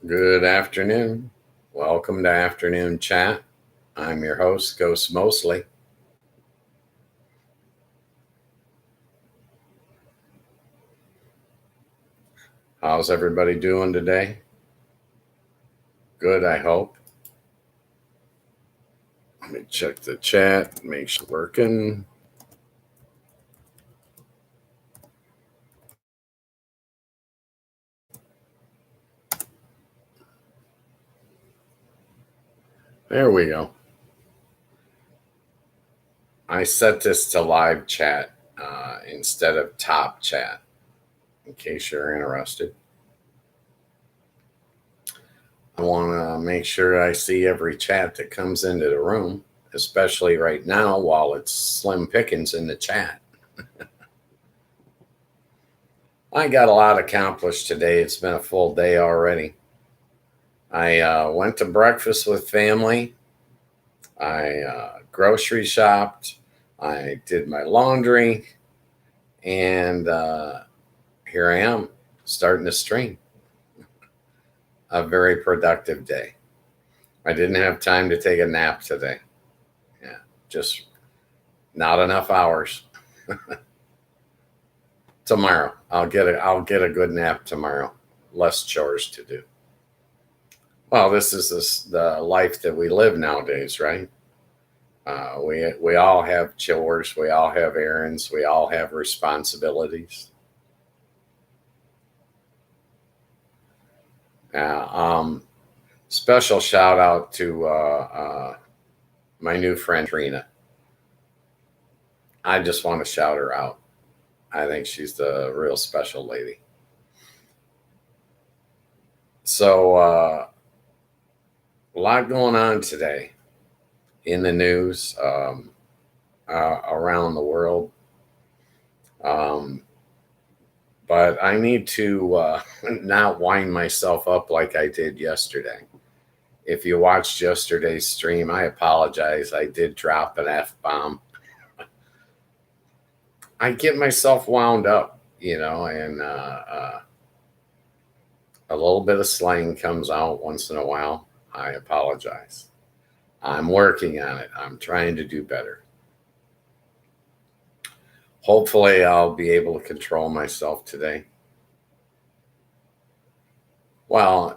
Good afternoon. Welcome to Afternoon Chat. I'm your host, Ghost Mostly. How's everybody doing today? Good, I hope. Let me check the chat, make sure it's working. There we go. I set this to live chat instead of top chat, in case you're interested. I want to make sure I see every chat that comes into the room, especially right now while it's slim pickings in the chat. I got a lot accomplished today. It's been a full day already. I went to breakfast with family. I grocery shopped. I did my laundry. And here I am starting to stream. A very productive day. I didn't have time to take a nap today. Yeah, just not enough hours. Tomorrow, I'll get a good nap tomorrow. Less chores to do. Well, this is the life that we live nowadays, right? We all have chores, we all have errands, we all have responsibilities. Uh, Special shout out to my new friend Trina. I just want to shout her out. I think she's the real special lady. So a lot going on today in the news around the world. But I need to not wind myself up like I did yesterday. If you watched yesterday's stream, I apologize. I did drop an F bomb. I get myself wound up, and a little bit of slang comes out once in a while. I apologize. I'm working on it. I'm trying to do better. Hopefully, I'll be able to control myself today. Well,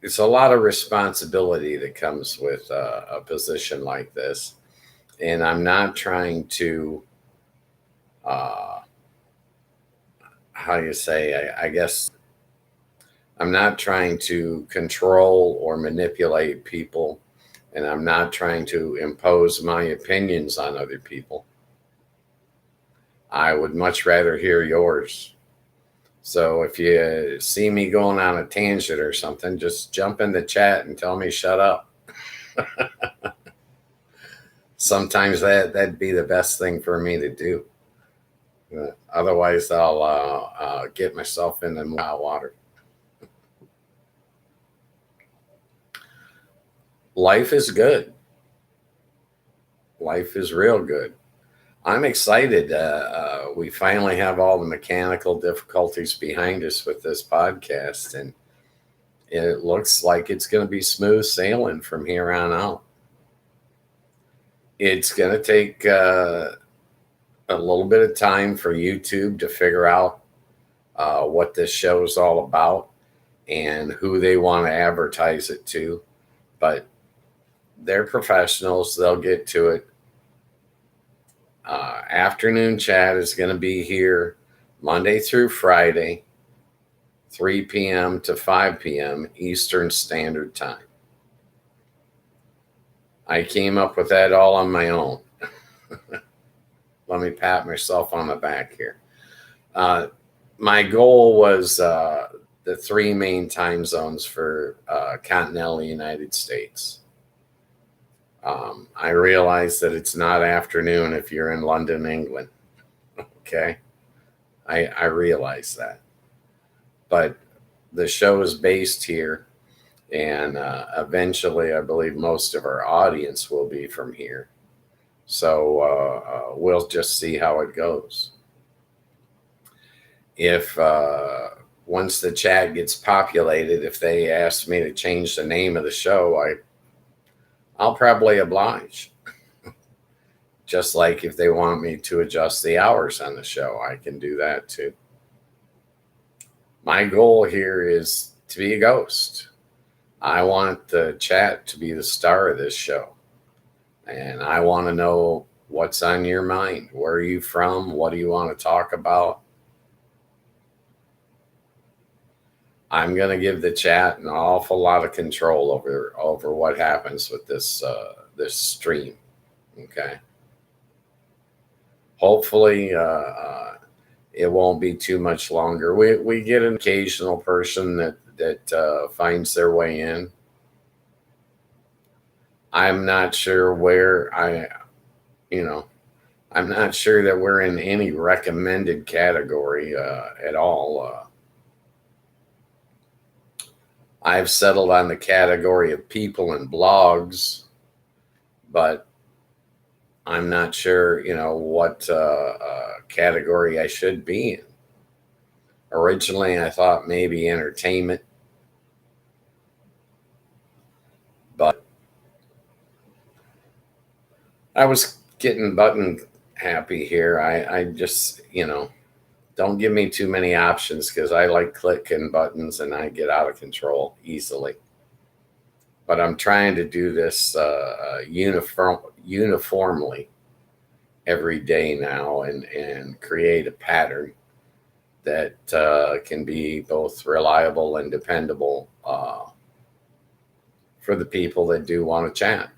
it's a lot of responsibility that comes with a position like this. And I'm not trying to, how you say, I guess, I'm not trying to control or manipulate people. And I'm not trying to impose my opinions on other people. I would much rather hear yours. So if you see me going on a tangent or something, just jump in the chat and tell me shut up. Sometimes that'd be the best thing for me to do. Otherwise, I'll get myself in the hot water. Life is good. Life is real good. I'm excited. We finally have all the mechanical difficulties behind us with this podcast, and it looks like it's going to be smooth sailing from here on out. It's going to take a little bit of time for YouTube to figure out what this show is all about and who they want to advertise it to. But they're professionals. They'll get to it. Afternoon Chat is going to be here Monday through Friday, 3 p.m. to 5 p.m. Eastern Standard Time. I came up with that all on my own. Let me pat myself on the back here. My goal was the 3 main time zones for continental United States. I realize that it's not afternoon if you're in London, England. Okay. I realize that. But the show is based here, and eventually I believe most of our audience will be from here. So we'll just see how it goes. If once the chat gets populated, if they ask me to change the name of the show, I'll probably oblige. Just like if they want me to adjust the hours on the show, I can do that too. My goal here is to be a ghost. I want the chat to be the star of this show. And I want to know what's on your mind. Where are you from? What do you want to talk about? I'm going to give the chat an awful lot of control over what happens with this stream. Okay. Hopefully, it won't be too much longer. We get an occasional person that finds their way in. I'm not sure where I'm not sure that we're in any recommended category at all. I've settled on the category of people and blogs, but I'm not sure, what category I should be in. Originally, I thought maybe entertainment, but I was getting button happy here. I just, don't give me too many options because I like clicking buttons and I get out of control easily. But I'm trying to do this uniformly every day now and create a pattern that can be both reliable and dependable for the people that do want to chat.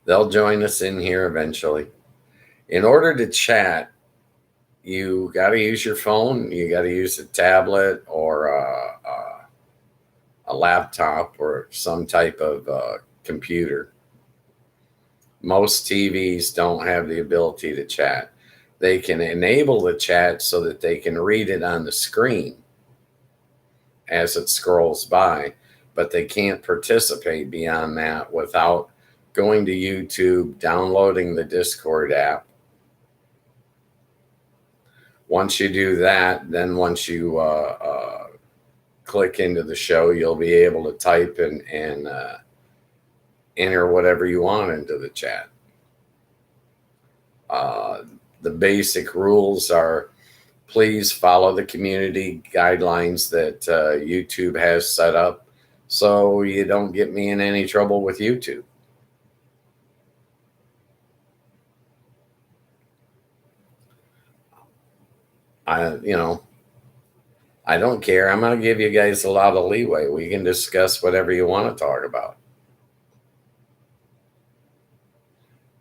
They'll join us in here eventually. In order to chat, you got to use your phone. You got to use a tablet or a laptop or some type of computer. Most TVs don't have the ability to chat. They can enable the chat so that they can read it on the screen as it scrolls by, but they can't participate beyond that without going to YouTube, downloading the Discord app. Once you do that, then once you click into the show, you'll be able to type and enter whatever you want into the chat. The basic rules are please follow the community guidelines that YouTube has set up so you don't get me in any trouble with YouTube. I don't care. I'm going to give you guys a lot of leeway. We can discuss whatever you want to talk about.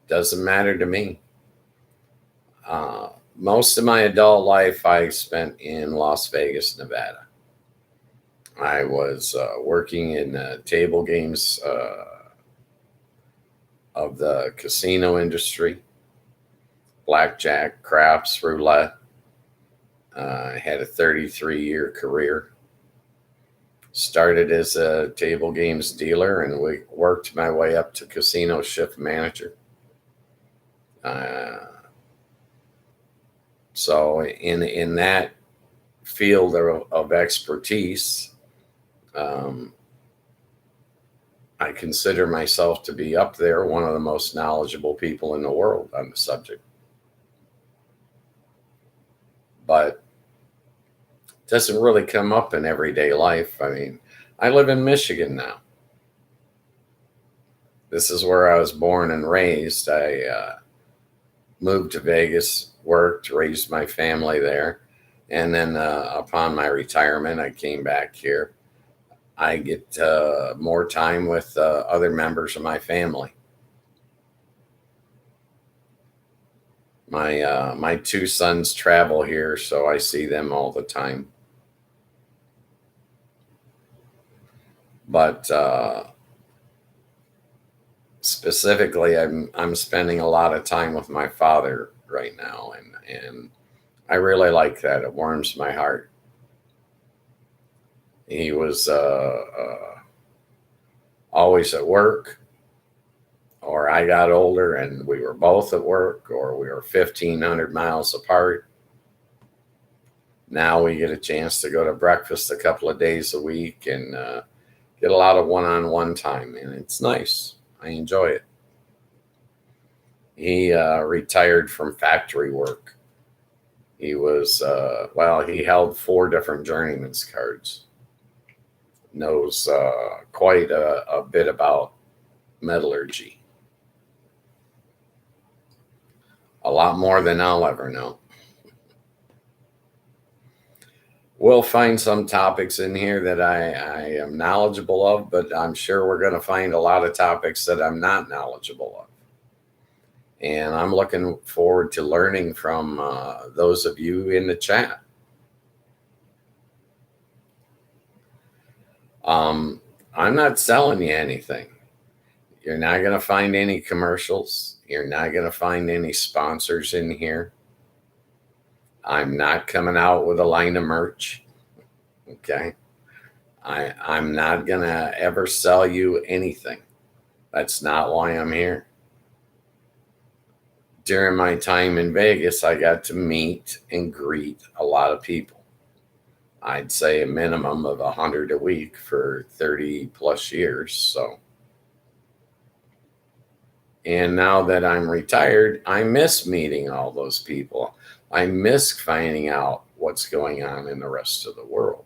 Doesn't matter to me. Most of my adult life I spent in Las Vegas, Nevada. I was working in table games of the casino industry, blackjack, craps, roulette. I had a 33-year career. Started as a table games dealer and we worked my way up to casino shift manager. So in that field of expertise, I consider myself to be up there, one of the most knowledgeable people in the world on the subject. But it doesn't really come up in everyday life. I mean, I live in Michigan now. This is where I was born and raised. I moved to Vegas, worked, raised my family there. And then upon my retirement, I came back here. I get more time with other members of my family. My two sons travel here, so I see them all the time. But specifically, I'm spending a lot of time with my father right now, and I really like that. It warms my heart. He was always at work, or I got older and we were both at work, or we were 1,500 miles apart. Now we get a chance to go to breakfast a couple of days a week and get a lot of one-on-one time, and it's nice. I enjoy it. He retired from factory work. He was, he held 4 different journeyman's cards. Knows quite a bit about metallurgy. A lot more than I'll ever know. We'll find some topics in here that I am knowledgeable of, but I'm sure we're going to find a lot of topics that I'm not knowledgeable of. And I'm looking forward to learning from those of you in the chat. I'm not selling you anything. You're not going to find any commercials. You're not going to find any sponsors in here. I'm not coming out with a line of merch. Okay. I'm not going to ever sell you anything. That's not why I'm here. During my time in Vegas, I got to meet and greet a lot of people. I'd say a minimum of 100 a week for 30 plus years. So, and now that I'm retired, I miss meeting all those people. I miss finding out what's going on in the rest of the world.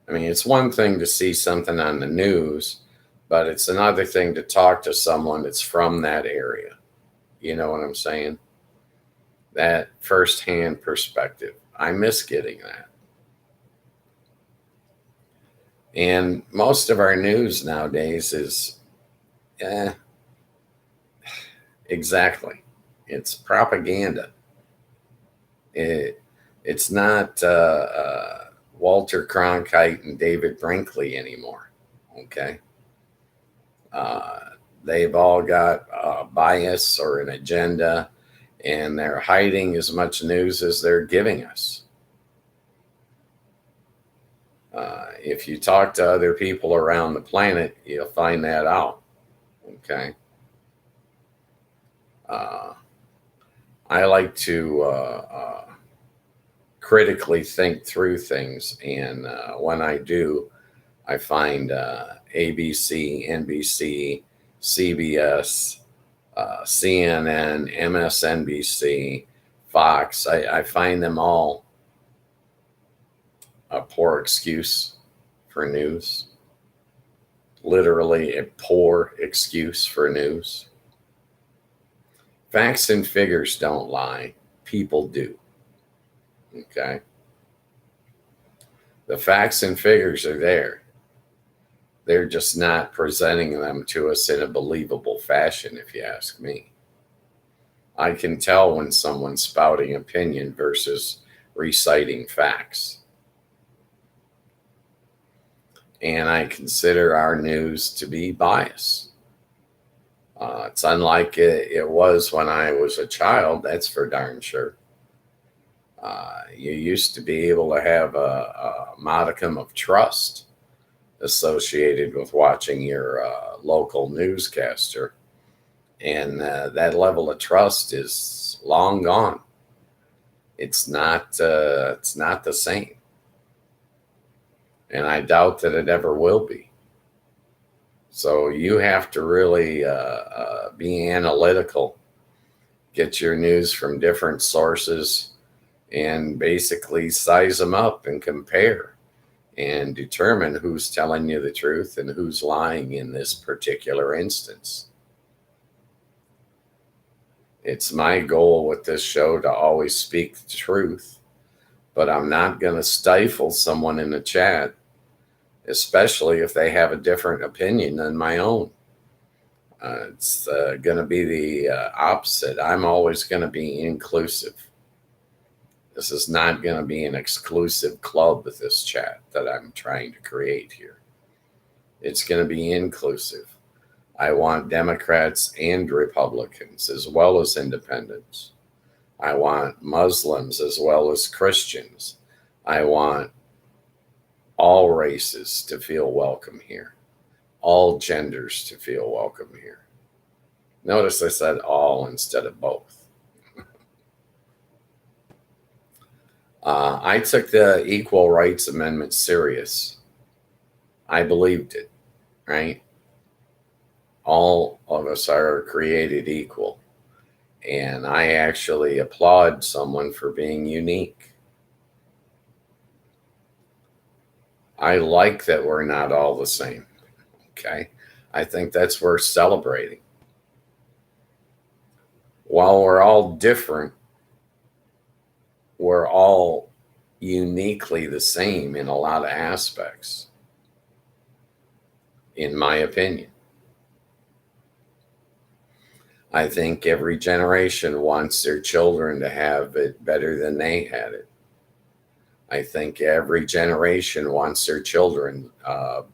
I mean, it's one thing to see something on the news, but it's another thing to talk to someone that's from that area. You know what I'm saying? That firsthand perspective. I miss getting that. And most of our news nowadays is, exactly. It's propaganda. It's not Walter Cronkite and David Brinkley anymore. Okay. They've all got a bias or an agenda, and they're hiding as much news as they're giving us. If you talk to other people around the planet, you'll find that out. Okay. I like to critically think through things, and when I do, I find ABC, NBC, CBS, CNN, MSNBC, Fox. I find them all a poor excuse for news. Literally a poor excuse for news. Facts and figures don't lie. People do. Okay. The facts and figures are there. They're just not presenting them to us in a believable fashion, if you ask me. I can tell when someone's spouting opinion versus reciting facts. And I consider our news to be biased. It's unlike it was when I was a child, that's for darn sure. You used to be able to have a modicum of trust associated with watching your local newscaster. And that level of trust is long gone. It's not the same. And I doubt that it ever will be. So you have to really be analytical, get your news from different sources, and basically size them up and compare and determine who's telling you the truth and who's lying in this particular instance. It's my goal with this show to always speak the truth, but I'm not going to stifle someone in the chat, especially if they have a different opinion than my own. It's going to be the opposite. I'm always going to be inclusive. This is not going to be an exclusive club with this chat that I'm trying to create here. It's going to be inclusive. I want Democrats and Republicans as well as independents. I want Muslims as well as Christians. I want all races to feel welcome here. All genders to feel welcome here. Notice I said all instead of both. I took the Equal Rights Amendment serious. I believed it, right? All of us are created equal. And I actually applaud someone for being unique. I like that we're not all the same. Okay. I think that's worth celebrating. While we're all different, we're all uniquely the same in a lot of aspects, in my opinion. I think every generation wants their children to have it better than they had it. I think every generation wants their children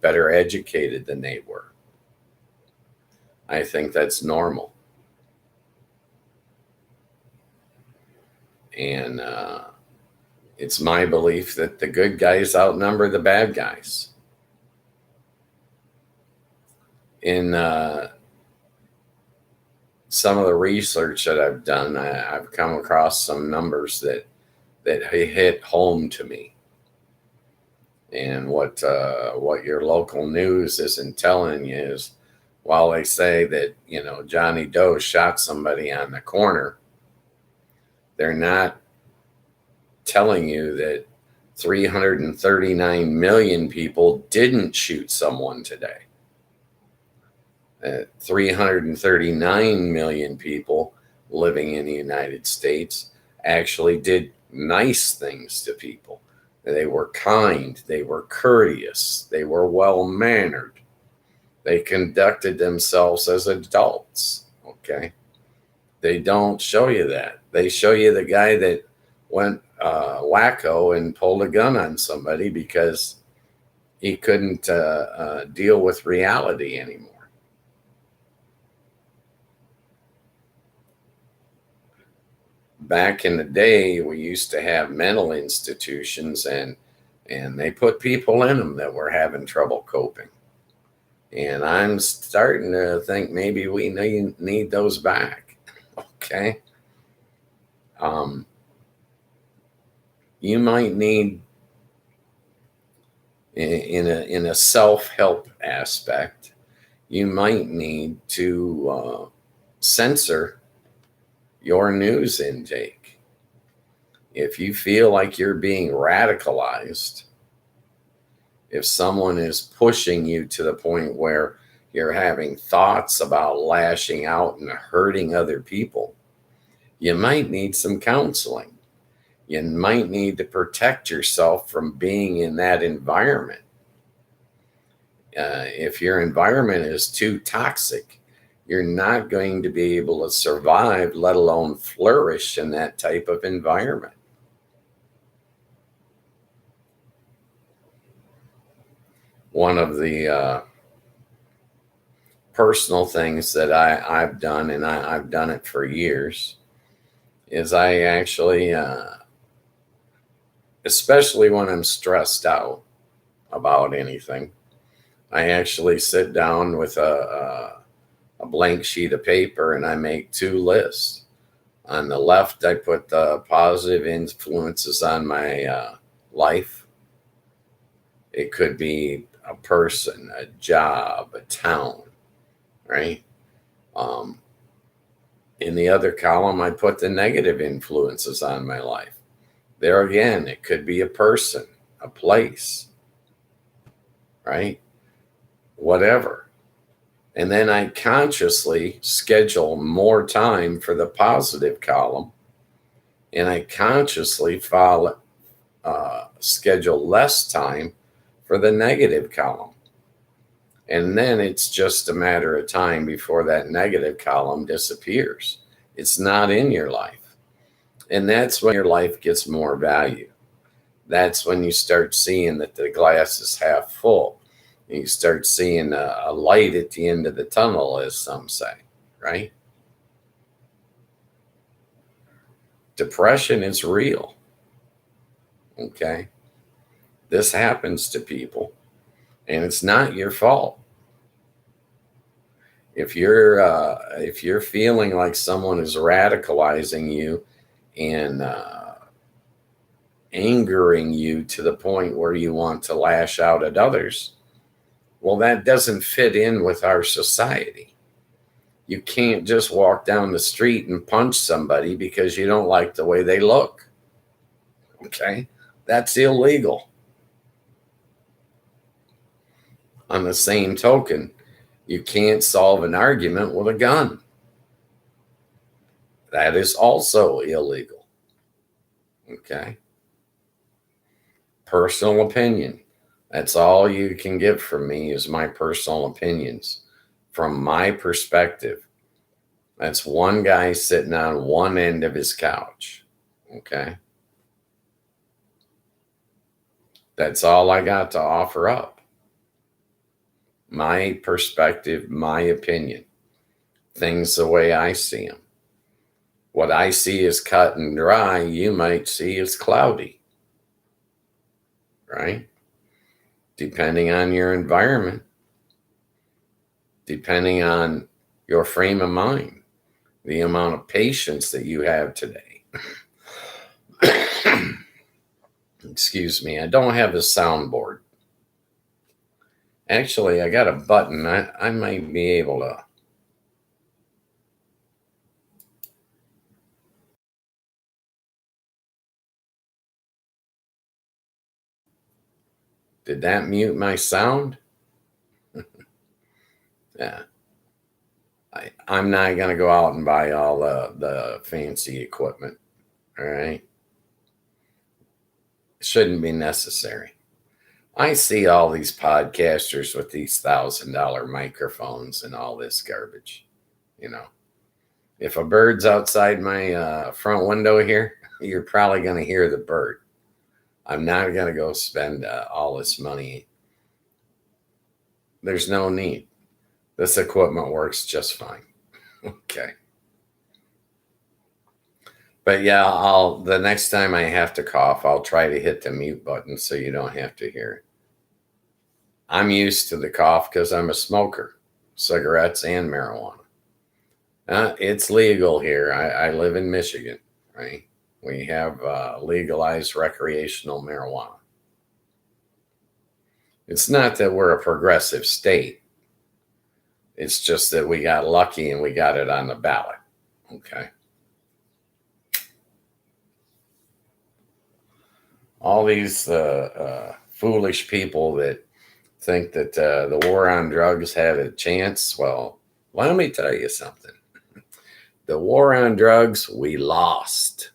better educated than they were. I think that's normal. And it's my belief that the good guys outnumber the bad guys. In some of the research that I've done, I've come across some numbers that hit home to me. And what your local news isn't telling you is, while they say that Johnny Doe shot somebody on the corner, they're not telling you that 339 million people didn't shoot someone today. 339 million people living in the United States actually did nice things to people. They were kind, they were courteous, they were well-mannered. They conducted themselves as adults, okay? They don't show you that. They show you the guy that went wacko and pulled a gun on somebody because he couldn't deal with reality anymore. Back in the day, we used to have mental institutions, and they put people in them that were having trouble coping. And I'm starting to think maybe we need those back. Okay. You might need, in a self-help aspect, you might need to censor your news intake. If you feel like you're being radicalized, if someone is pushing you to the point where you're having thoughts about lashing out and hurting other people, you might need some counseling. You might need to protect yourself from being in that environment. If your environment is too toxic, you're not going to be able to survive, let alone flourish in that type of environment. One of the personal things that I've done, and I've done it for years, is I actually, especially when I'm stressed out about anything, I actually sit down with a blank sheet of paper and I make two lists. On the left, I put the positive influences on my life. It could be a person, a job, a town, right? In the other column, I put the negative influences on my life. There again, it could be a person, a place, right? Whatever. And then I consciously schedule more time for the positive column, and I consciously schedule less time for the negative column. And then it's just a matter of time before that negative column disappears. It's not in your life. And that's when your life gets more value. That's when you start seeing that the glass is half full. You start seeing a light at the end of the tunnel, as some say, right? Depression is real. Okay. This happens to people, and it's not your fault. If you're feeling like someone is radicalizing you and angering you to the point where you want to lash out at others, well, that doesn't fit in with our society. You can't just walk down the street and punch somebody because you don't like the way they look. Okay? That's illegal. On the same token, you can't solve an argument with a gun. That is also illegal. Okay? Personal opinion. That's all you can get from me is my personal opinions. From my perspective, that's one guy sitting on one end of his couch. Okay? That's all I got to offer up. My perspective, my opinion. Things the way I see them. What I see is cut and dry, you might see as cloudy. Right? Depending on your environment, depending on your frame of mind, the amount of patience that you have today. Excuse me, I don't have a soundboard. Actually, I got a button. I might be able to. Did that mute my sound? Yeah. I'm not going to go out and buy all the fancy equipment. All right. It shouldn't be necessary. I see all these podcasters with these $1,000 microphones and all this garbage. You know, if a bird's outside my front window here, you're probably going to hear the bird. I'm not going to go spend all this money. There's no need. This equipment works just fine. Okay. But yeah, the next time I have to cough, I'll try to hit the mute button so you don't have to hear it. I'm used to the cough because I'm a smoker, cigarettes and marijuana. It's legal here. I live in Michigan, right? We have legalized recreational marijuana. It's not that we're a progressive state. It's just that we got lucky and we got it on the ballot. Okay. All these foolish people that think that the war on drugs had a chance. Well, let me tell you something. The war on drugs, we lost.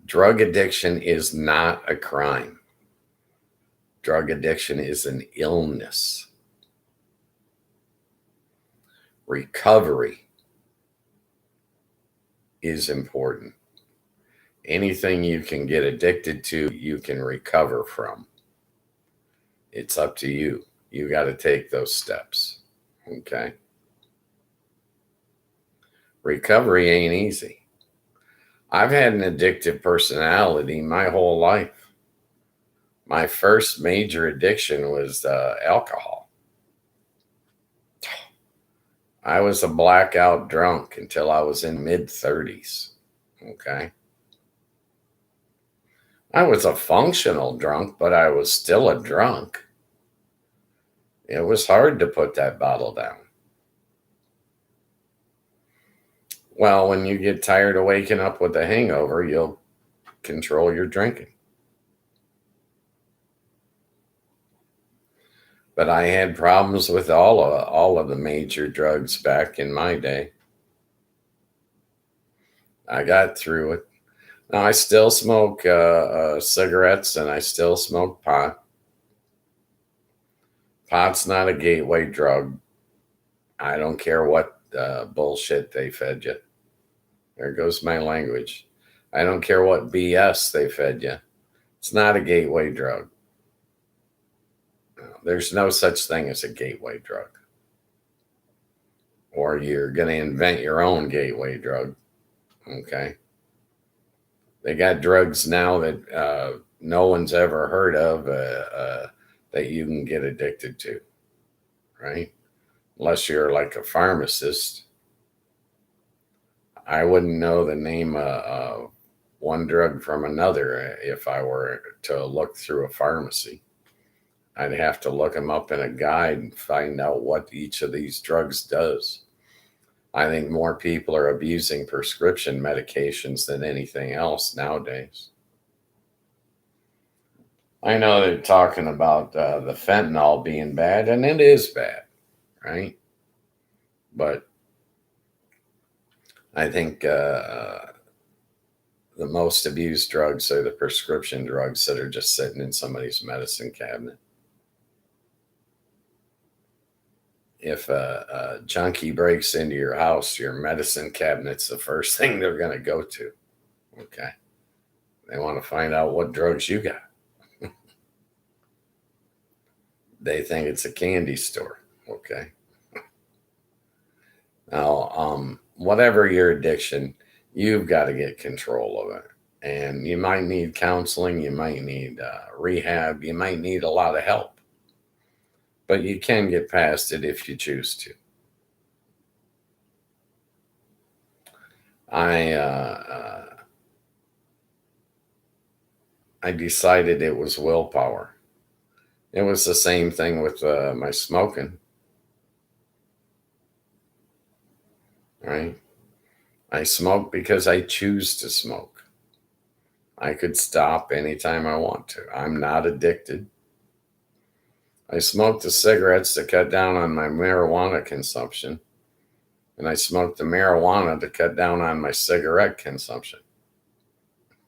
Drug addiction is not a crime. Drug addiction is an illness. Recovery is important. Anything you can get addicted to, you can recover from. It's up to you. You got to take those steps. Okay. Recovery ain't easy. I've had an addictive personality my whole life. My first major addiction was alcohol. I was a blackout drunk until I was in mid-30s. Okay. I was a functional drunk, but I was still a drunk. It was hard to put that bottle down. Well, when you get tired of waking up with a hangover, you'll control your drinking. But I had problems with all of the major drugs back in my day. I got through it. Now I still smoke cigarettes and I still smoke pot. Pot's not a gateway drug. I don't care what bullshit they fed you. There goes my language. I don't care what BS they fed you. It's not a gateway drug. There's no such thing as a gateway drug. Or you're going to invent your own gateway drug. Okay. They got drugs now that no one's ever heard of that you can get addicted to. Right? Unless you're like a pharmacist. I wouldn't know the name of one drug from another if I were to look through a pharmacy. I'd have to look them up in a guide and find out what each of these drugs does. I think more people are abusing prescription medications than anything else nowadays. I know they're talking about the fentanyl being bad, and it is bad, right? But I think the most abused drugs are the prescription drugs that are just sitting in somebody's medicine cabinet. If a junkie breaks into your house, your medicine cabinet's the first thing they're going to go to. Okay. They want to find out what drugs you got. They think it's a candy store. Okay. Now, whatever your addiction, you've got to get control of it. And you might need counseling, you might need rehab, you might need a lot of help. But you can get past it if you choose to. I decided it was willpower. It was the same thing with my smoking, right? I smoke because I choose to smoke. I could stop anytime I want to. I'm not addicted. I smoked the cigarettes to cut down on my marijuana consumption, and I smoked the marijuana to cut down on my cigarette consumption.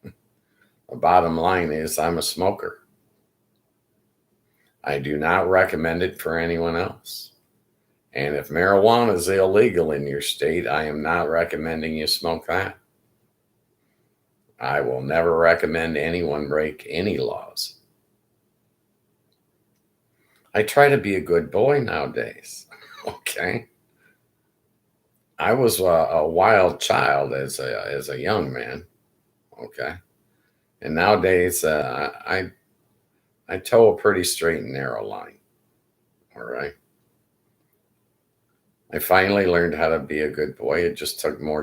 The bottom line is I'm a smoker. I do not recommend it for anyone else. And if marijuana is illegal in your state, I am not recommending you smoke that. I will never recommend anyone break any laws. I try to be a good boy nowadays. Okay. I was a wild child as a young man. Okay. And nowadays, I toe a pretty straight and narrow line. All right. I finally learned how to be a good boy. It just took more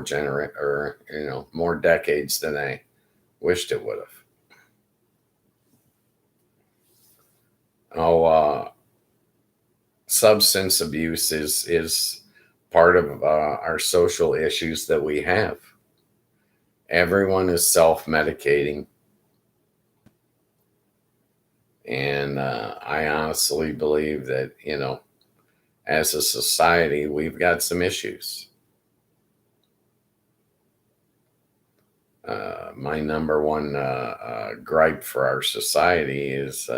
decades than I wished it would have. Oh, substance abuse is part of our social issues that we have. Everyone is self-medicating, and I honestly believe that as a society, we've got some issues. My number one gripe for our society is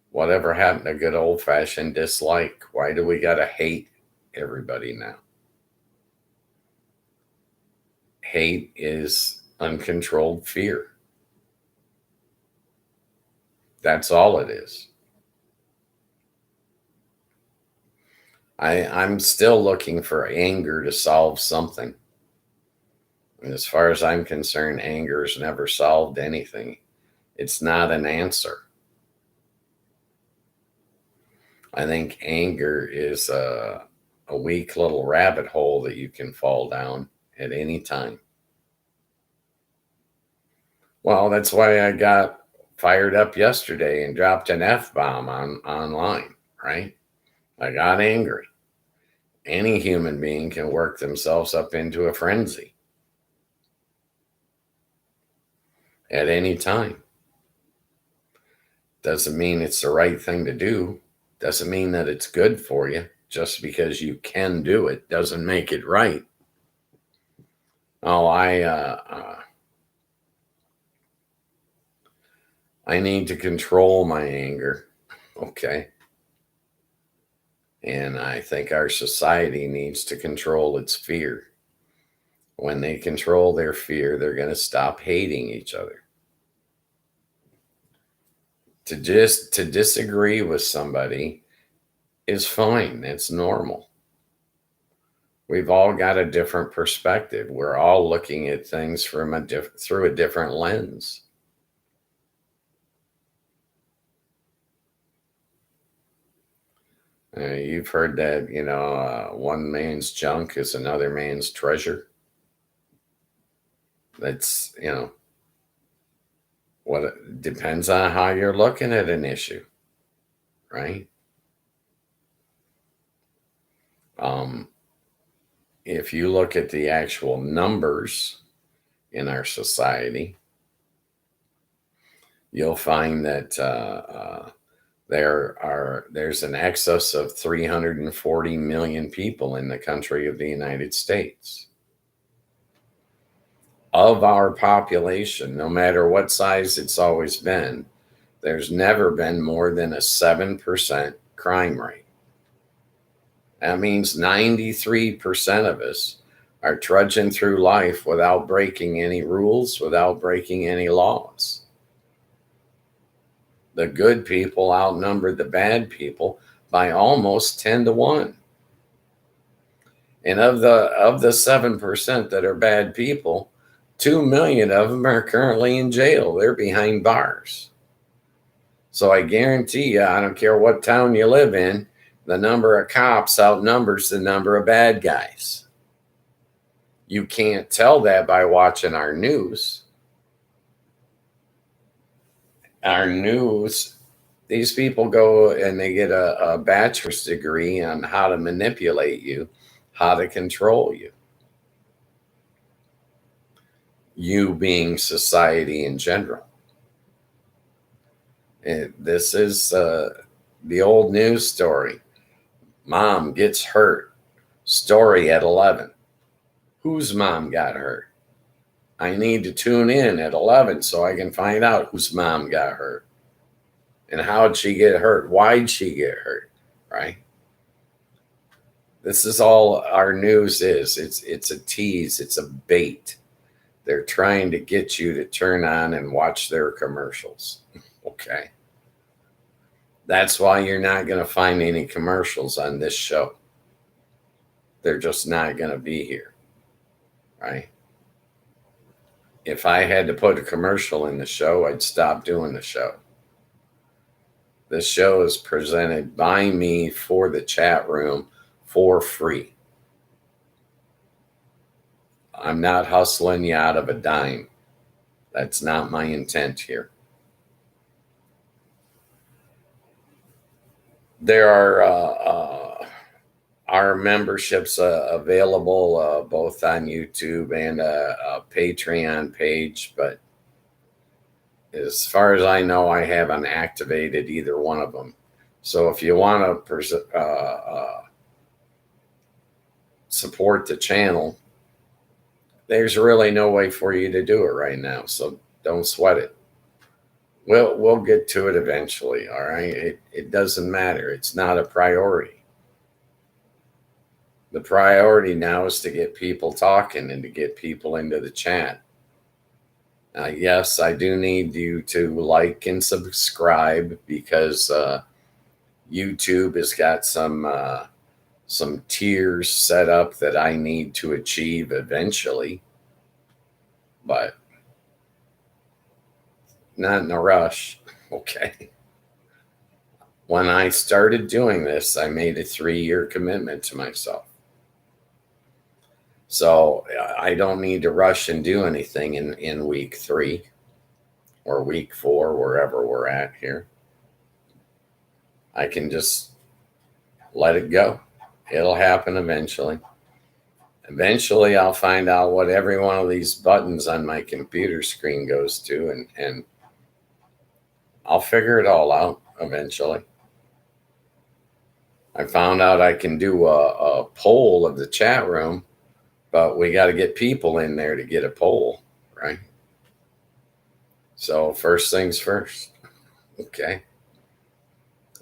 whatever happened to good old fashioned dislike? Why do we got to hate everybody now? Hate is uncontrolled fear. That's all it is. I'm still looking for anger to solve something. And as far as I'm concerned, anger has never solved anything. It's not an answer. I think anger is a weak little rabbit hole that you can fall down at any time. Well, that's why I got fired up yesterday and dropped an F-bomb online, right? I got angry. Any human being can work themselves up into a frenzy at any time. Doesn't mean it's the right thing to do. Doesn't mean that it's good for you. Just because you can do it doesn't make it right. Oh, I need to control my anger. Okay. And I think our society needs to control its fear. When they control their fear, they're going to stop hating each other. To disagree with somebody is fine. It's normal. We've all got a different perspective. We're all looking at things from through a different lens. You've heard that, one man's junk is another man's treasure. That's, what it depends on how you're looking at an issue, right? Um, if you look at the actual numbers in our society, you'll find that there's an excess of 340 million people in the country of the United States. Of our population, no matter what size it's always been, there's never been more than a 7% crime rate. That means 93% of us are trudging through life without breaking any rules, without breaking any laws. The good people outnumber the bad people by almost 10 to 1. And of the 7% that are bad people, 2 million of them are currently in jail. They're behind bars. So I guarantee you, I don't care what town you live in, the number of cops outnumbers the number of bad guys. You can't tell that by watching our news. Our news, these people go and they get a bachelor's degree on how to manipulate you, how to control you. You being society in general. This is the old news story. Mom gets hurt. Story at 11. Whose mom got hurt? I need to tune in at 11 so I can find out whose mom got hurt. And how'd she get hurt? Why'd she get hurt? Right? This is all our news is. It's a tease. It's a bait. They're trying to get you to turn on and watch their commercials. Okay. That's why you're not going to find any commercials on this show. They're just not going to be here. Right? If I had to put a commercial in the show, I'd stop doing the show. This show is presented by me for the chat room for free. I'm not hustling you out of a dime. That's not my intent here. There are our memberships available both on YouTube and a Patreon page, but as far as I know, I haven't activated either one of them. So if you want to support the channel, there's really no way for you to do it right now. So don't sweat it. We'll get to it eventually. All right. It doesn't matter. It's not a priority. The priority now is to get people talking and to get people into the chat. Yes, I do need you to like and subscribe because YouTube has got some tiers set up that I need to achieve eventually, but not in a rush. Okay. When I started doing this, I made a 3-year commitment to myself. So I don't need to rush and do anything in week 3 or week 4, wherever we're at here. I can just let it go. It'll happen eventually. Eventually, I'll find out what every one of these buttons on my computer screen goes to, and I'll figure it all out eventually. I found out I can do a poll of the chat room, but we got to get people in there to get a poll, right? So first things first. Okay.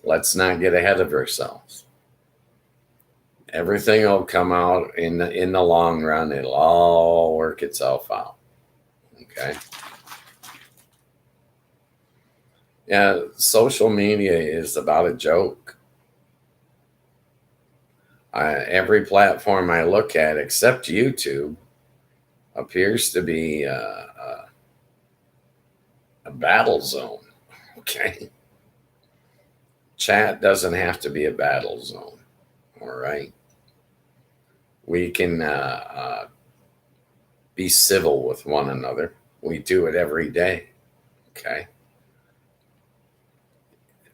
Let's not get ahead of ourselves. Everything will come out in the long run. It'll all work itself out. Okay. Yeah, social media is about a joke. Every platform I look at, except YouTube, appears to be a battle zone. Okay. Chat doesn't have to be a battle zone. All right. We can be civil with one another. We do it every day. Okay.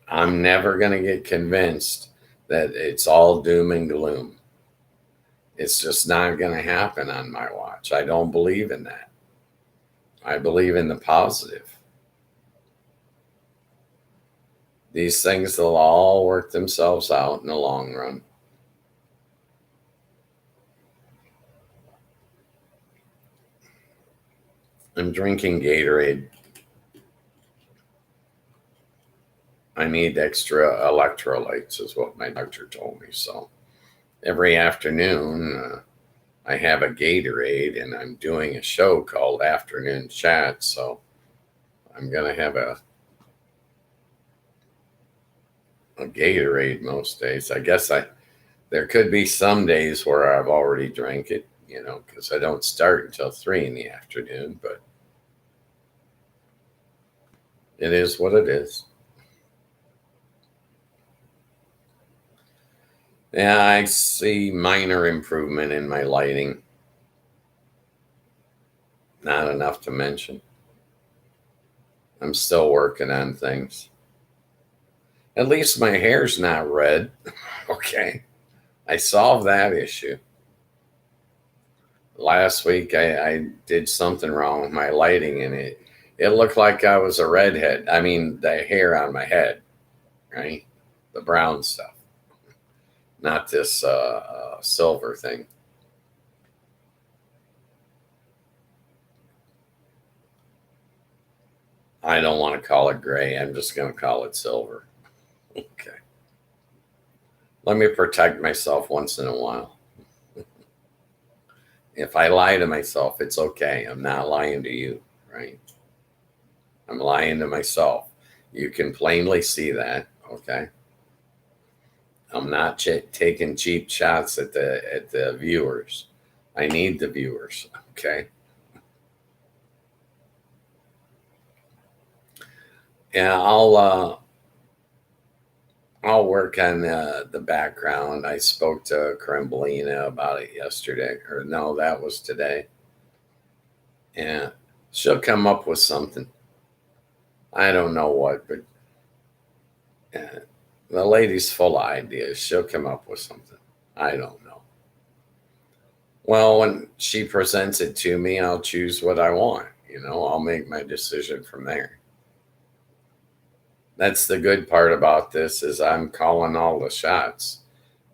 I'm never going to get convinced that it's all doom and gloom. It's just not going to happen on my watch. I don't believe in that. I believe in the positive. These things will all work themselves out in the long run. I'm drinking Gatorade. I need extra electrolytes, is what my doctor told me. So every afternoon, I have a Gatorade, and I'm doing a show called Afternoon Chat. So I'm going to have a Gatorade most days. I guess there could be some days where I've already drank it, because I don't start until 3 in the afternoon, but it is what it is. Yeah, I see minor improvement in my lighting. Not enough to mention. I'm still working on things. At least my hair's not red. Okay. I solved that issue. Last week I did something wrong with my lighting, and it looked like I was a redhead. I mean, the hair on my head, right? The brown stuff. Not this silver thing. I don't want to call it gray. I'm just going to call it silver. Okay. Let me protect myself once in a while. If I lie to myself, it's okay. I'm not lying to you, right? I'm lying to myself. You can plainly see that, okay? I'm not taking cheap shots at the viewers. I need the viewers, okay? Yeah, I'll work on the background. I spoke to Kremlina about it yesterday, or no, that was today. Yeah, she'll come up with something. I don't know what, but the lady's full of ideas. She'll come up with something. I don't know. Well, when she presents it to me, I'll choose what I want. I'll make my decision from there. That's the good part about this is I'm calling all the shots.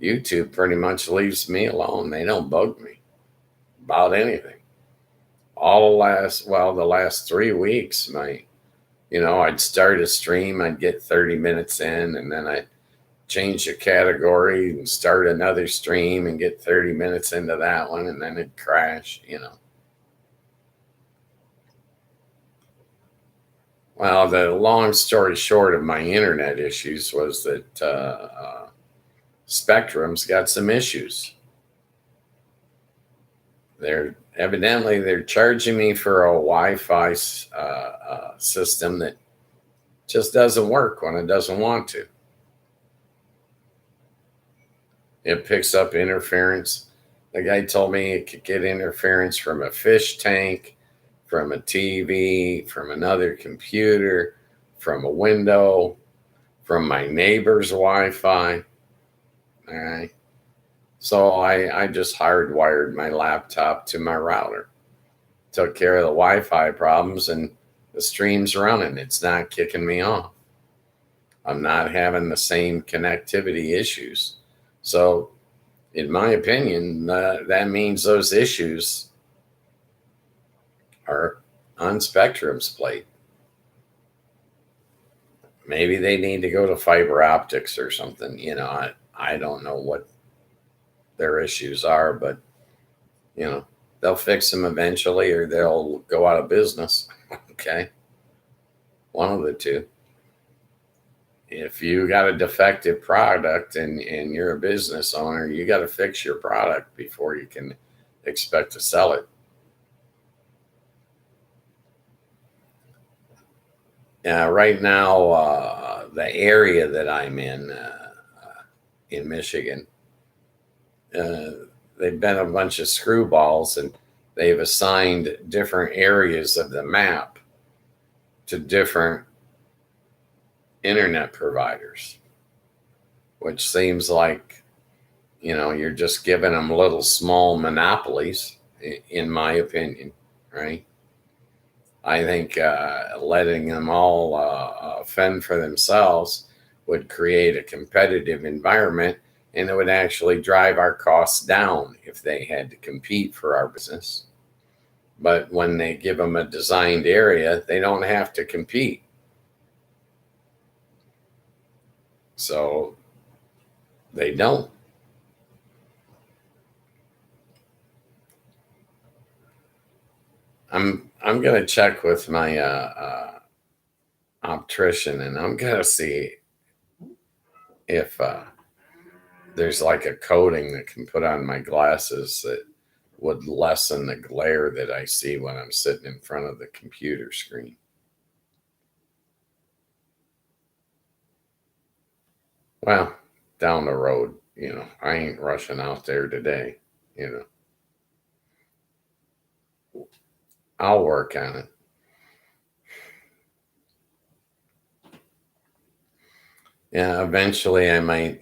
YouTube pretty much leaves me alone. They don't bug me about anything. The last 3 weeks, I'd start a stream, I'd get 30 minutes in, and then I'd change the category and start another stream and get 30 minutes into that one, and then it'd crash. Well, the long story short of my internet issues was that Spectrum's got some issues. They're charging me for a Wi-Fi system that just doesn't work when it doesn't want to. It picks up interference. The guy told me it could get interference from a fish tank, from a TV, from another computer, from a window, from my neighbor's Wi-Fi. All right. So I just hardwired my laptop to my router. Took care of the Wi-Fi problems, and the stream's running. It's not kicking me off. I'm not having the same connectivity issues. So, in my opinion, that means those issues are on Spectrum's plate. Maybe they need to go to fiber optics or something. I don't know what their issues are, but they'll fix them eventually, or they'll go out of business. Okay. One of the two. If you got a defective product and you're a business owner, you got to fix your product before you can expect to sell it. Right now, the area that I'm in Michigan, they've been a bunch of screwballs, and they've assigned different areas of the map to different internet providers, which seems like, you're just giving them little small monopolies, in my opinion, right? I think letting them all fend for themselves would create a competitive environment, and it would actually drive our costs down if they had to compete for our business. But when they give them a designed area, they don't have to compete. So they don't. I'm gonna check with my optician, and I'm gonna see if there's like a coating that can put on my glasses that would lessen the glare that I see when I'm sitting in front of the computer screen. Well, down the road, I ain't rushing out there today, you know. I'll work on it. Yeah, eventually I might,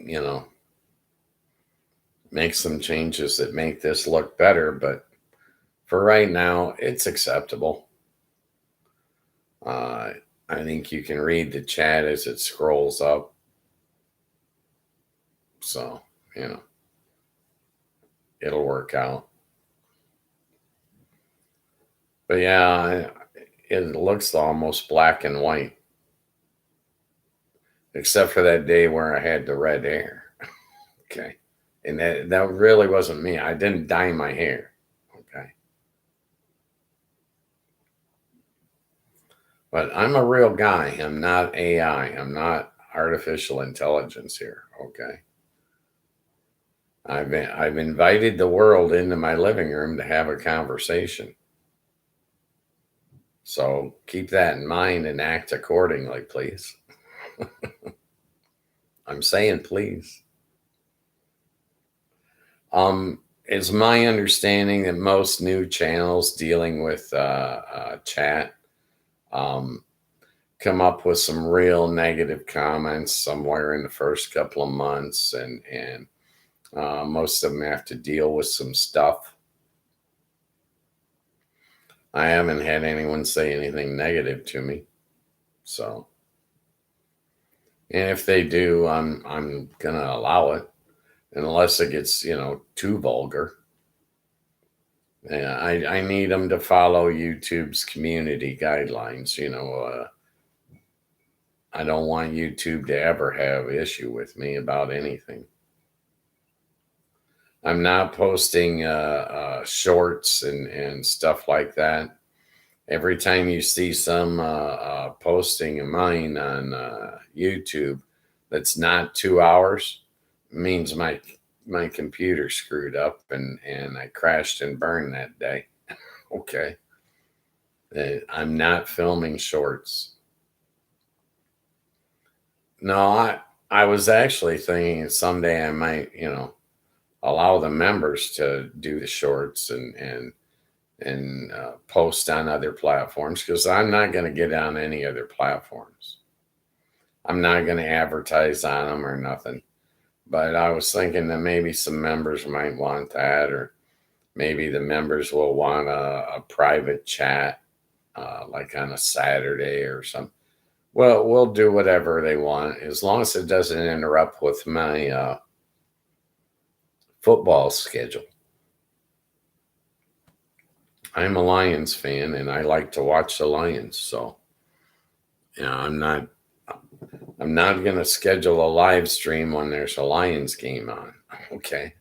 make some changes that make this look better, but for right now, it's acceptable. Uh, I think you can read the chat as it scrolls up. So, it'll work out. But yeah, it looks almost black and white, except for that day where I had the red hair. Okay. And that really wasn't me. I didn't dye my hair. Okay. But I'm a real guy. I'm not AI. I'm not artificial intelligence here. Okay. I've invited the world into my living room to have a conversation. So keep that in mind and act accordingly, please. I'm saying please. It's my understanding that most new channels dealing with chat come up with some real negative comments somewhere in the first couple of months, and most of them have to deal with some stuff. I haven't had anyone say anything negative to me, so, and if they do, I'm gonna allow it unless it gets too vulgar. Yeah, I need them to follow YouTube's community guidelines. I don't want YouTube to ever have issue with me about anything. I'm not posting shorts and stuff like that. Every time you see some posting of mine on YouTube that's not 2 hours, means my computer screwed up and I crashed and burned that day. Okay. I'm not filming shorts. No, I was actually thinking someday I might, allow the members to do the shorts and post on other platforms, because I'm not going to get on any other platforms. I'm not going to advertise on them or nothing. But I was thinking that maybe some members might want that, or maybe the members will want a private chat, like on a Saturday or something. Well, we'll do whatever they want as long as it doesn't interrupt with my football schedule. I'm a Lions fan and I like to watch the Lions, so I'm not going to schedule a live stream when there's a Lions game on. Okay.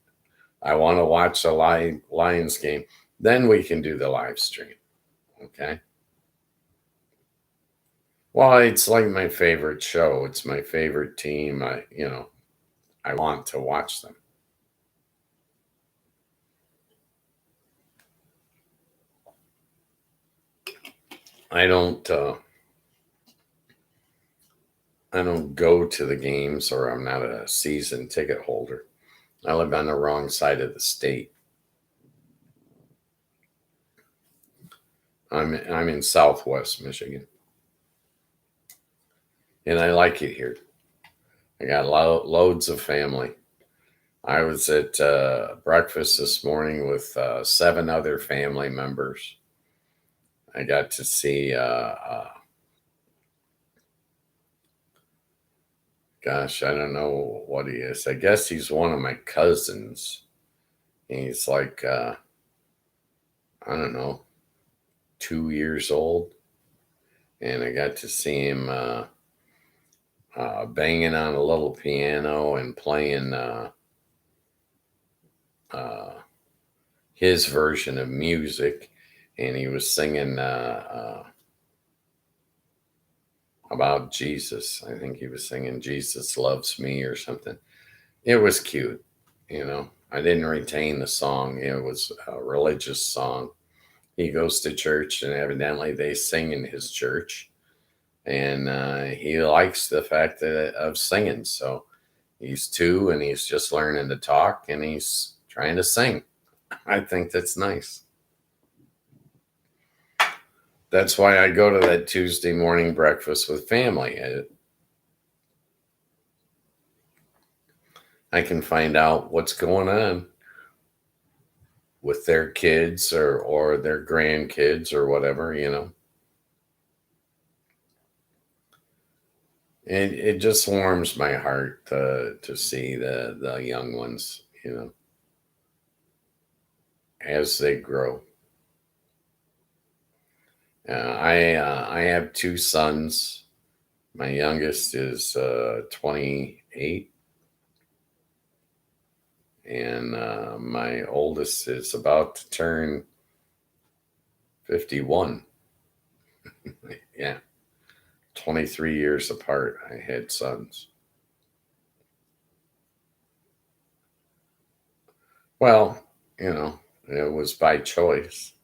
I want to watch the Lions game. Then we can do the live stream. Okay. Well, it's like my favorite show. It's my favorite team. I want to watch them. I don't go to the games, or I'm not a season ticket holder. I live on the wrong side of the state. I'm in Southwest Michigan, and I like it here. I got loads of family. I was at breakfast this morning with 7 other family members. I got to see, gosh, I don't know what he is. I guess he's one of my cousins. He's like, I don't know, 2 years old. And I got to see him banging on a little piano and playing uh, his version of music. And he was singing about Jesus. I think he was singing Jesus Loves Me or something. It was cute, you know. I didn't retain the song. It was a religious song. He goes to church, and evidently they sing in his church. And he likes the fact of singing. So he's 2 and he's just learning to talk and he's trying to sing. I think that's nice. That's why I go to that Tuesday morning breakfast with family. I can find out what's going on with their kids or their grandkids or whatever, you know. It just warms my heart to see the young ones, you know, as they grow. I have 2 sons. My youngest is 28, and my oldest is about to turn 51. Yeah, 23 years apart. I had sons. Well, you know, it was by choice.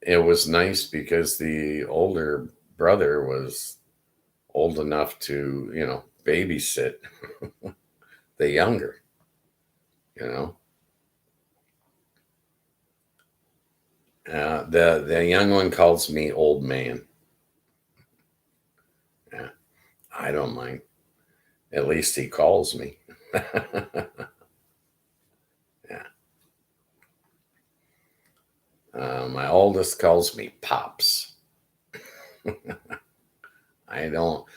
It was nice because the older brother was old enough to, you know, babysit the younger, you know. The young one calls me old man. Yeah, I don't mind. At least he calls me. Yeah. My oldest calls me Pops. I don't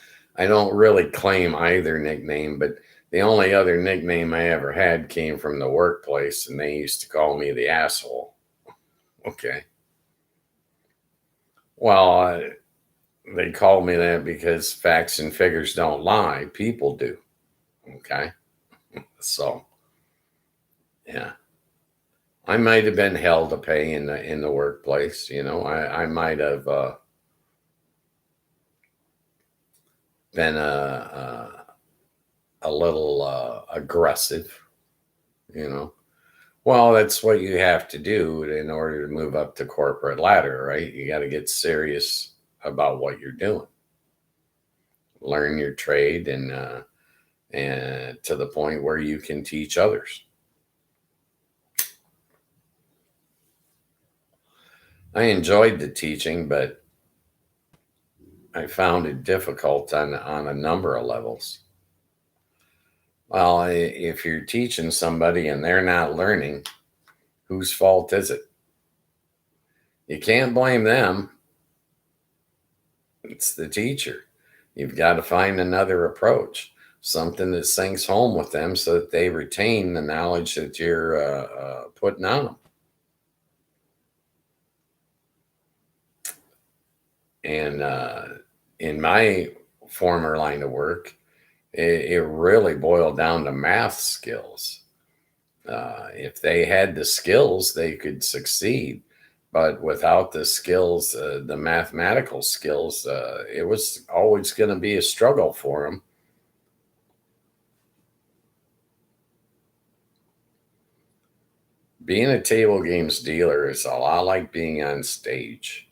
I don't really claim either nickname, but the only other nickname I ever had came from the workplace, and they used to call me the asshole. Okay. Well, they called me that because facts and figures don't lie. People do. Okay. So, yeah. I might have been hell to pay in the workplace. You know, I might have been a little aggressive. You know, well, that's what you have to do in order to move up the corporate ladder, right? You got to get serious about what you're doing, learn your trade, and to the point where you can teach others. I enjoyed the teaching, but I found it difficult on a number of levels. Well, if you're teaching somebody and they're not learning, whose fault is it? You can't blame them. It's the teacher. You've got to find another approach, something that sinks home with them so that they retain the knowledge that you're putting on them. And in my former line of work, it really boiled down to math skills. If they had the skills, they could succeed. But without the skills, the mathematical skills, it was always going to be a struggle for them. Being a table games dealer is a lot like being on stage.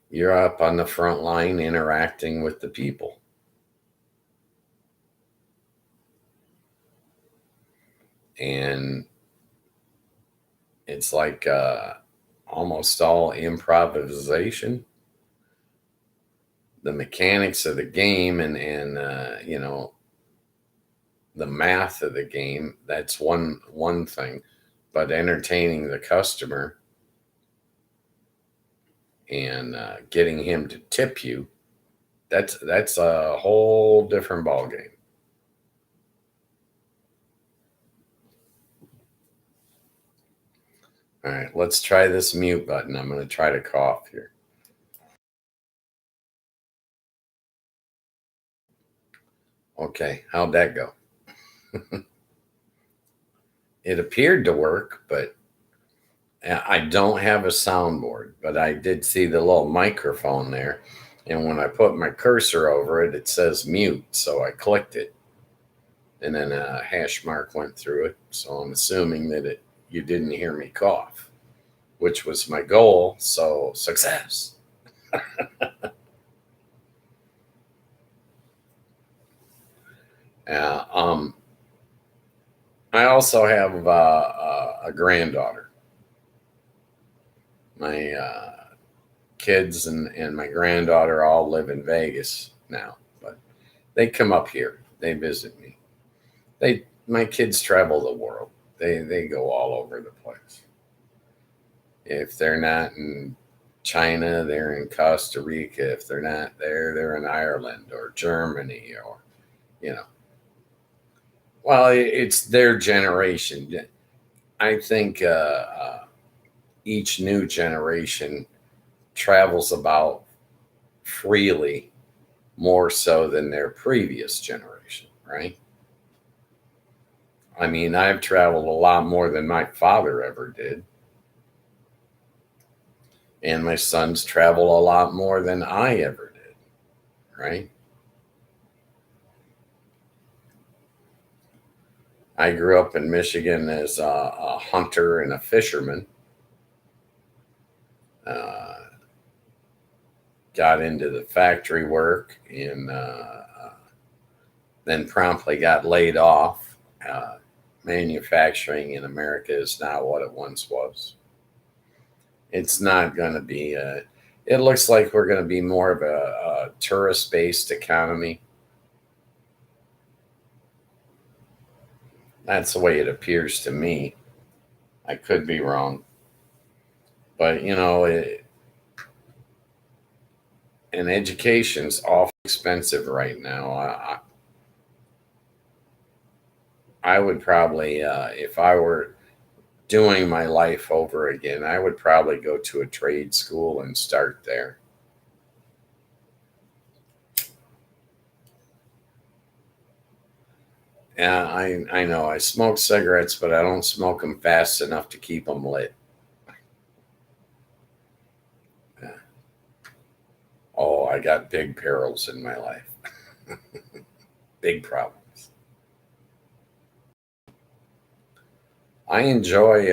You're up on the front line interacting with the people. And It's like almost all improvisation. The mechanics of the game and you know, the math of the game, that's one thing, but entertaining the customer and getting him to tip you, that's a whole different ball game. All right, let's try this mute button. I'm going to try to cough here. Okay, how'd that go? It appeared to work, but I don't have a soundboard, but I did see the little microphone there. And when I put my cursor over it, it says mute. So I clicked it, and then a hash mark went through it. So I'm assuming that you didn't hear me cough, which was my goal. So success. Uh, um, I also have a granddaughter. My kids and my granddaughter all live in Vegas now, but they come up here. They visit me. My kids travel the world. They go all over the place. If they're not in China, they're in Costa Rica. If they're not there, they're in Ireland or Germany or, you know. Well, it's their generation. I think each new generation travels about freely more so than their previous generation, right? I mean, I've traveled a lot more than my father ever did. And my sons travel a lot more than I ever did, right? I grew up in Michigan as a hunter and a fisherman. Uh, got into the factory work and then promptly got laid off. Manufacturing in America is not what it once was. It's not going to be. It looks like we're going to be more of a tourist-based economy. That's the way it appears to me. I could be wrong, but you know, and education's awful expensive right now. I would probably, if I were doing my life over again, I would probably go to a trade school and start there. Yeah, I know. I smoke cigarettes, but I don't smoke them fast enough to keep them lit. Yeah. Oh, I got big perils in my life, big problems. I enjoy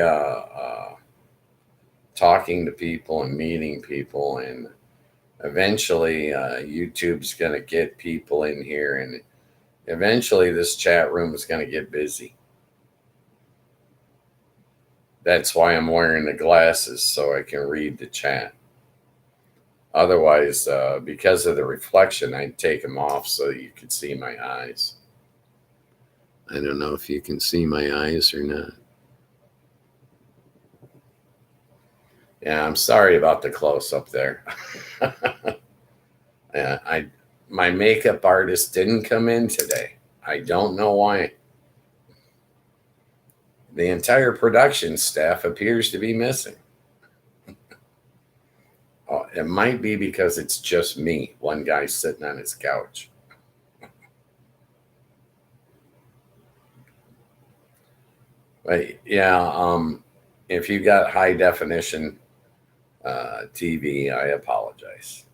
talking to people and meeting people, and eventually YouTube's going to get people in here, and eventually this chat room is going to get busy. That's why I'm wearing the glasses so I can read the chat. Otherwise, because of the reflection, I'd take them off so you could see my eyes. I don't know if you can see my eyes or not. Yeah, I'm sorry about the close up there. Yeah, my makeup artist didn't come in today. I don't know why. The entire production staff appears to be missing. Oh, it might be because it's just me, one guy sitting on his couch. But yeah, if you got high definition TV, I apologize,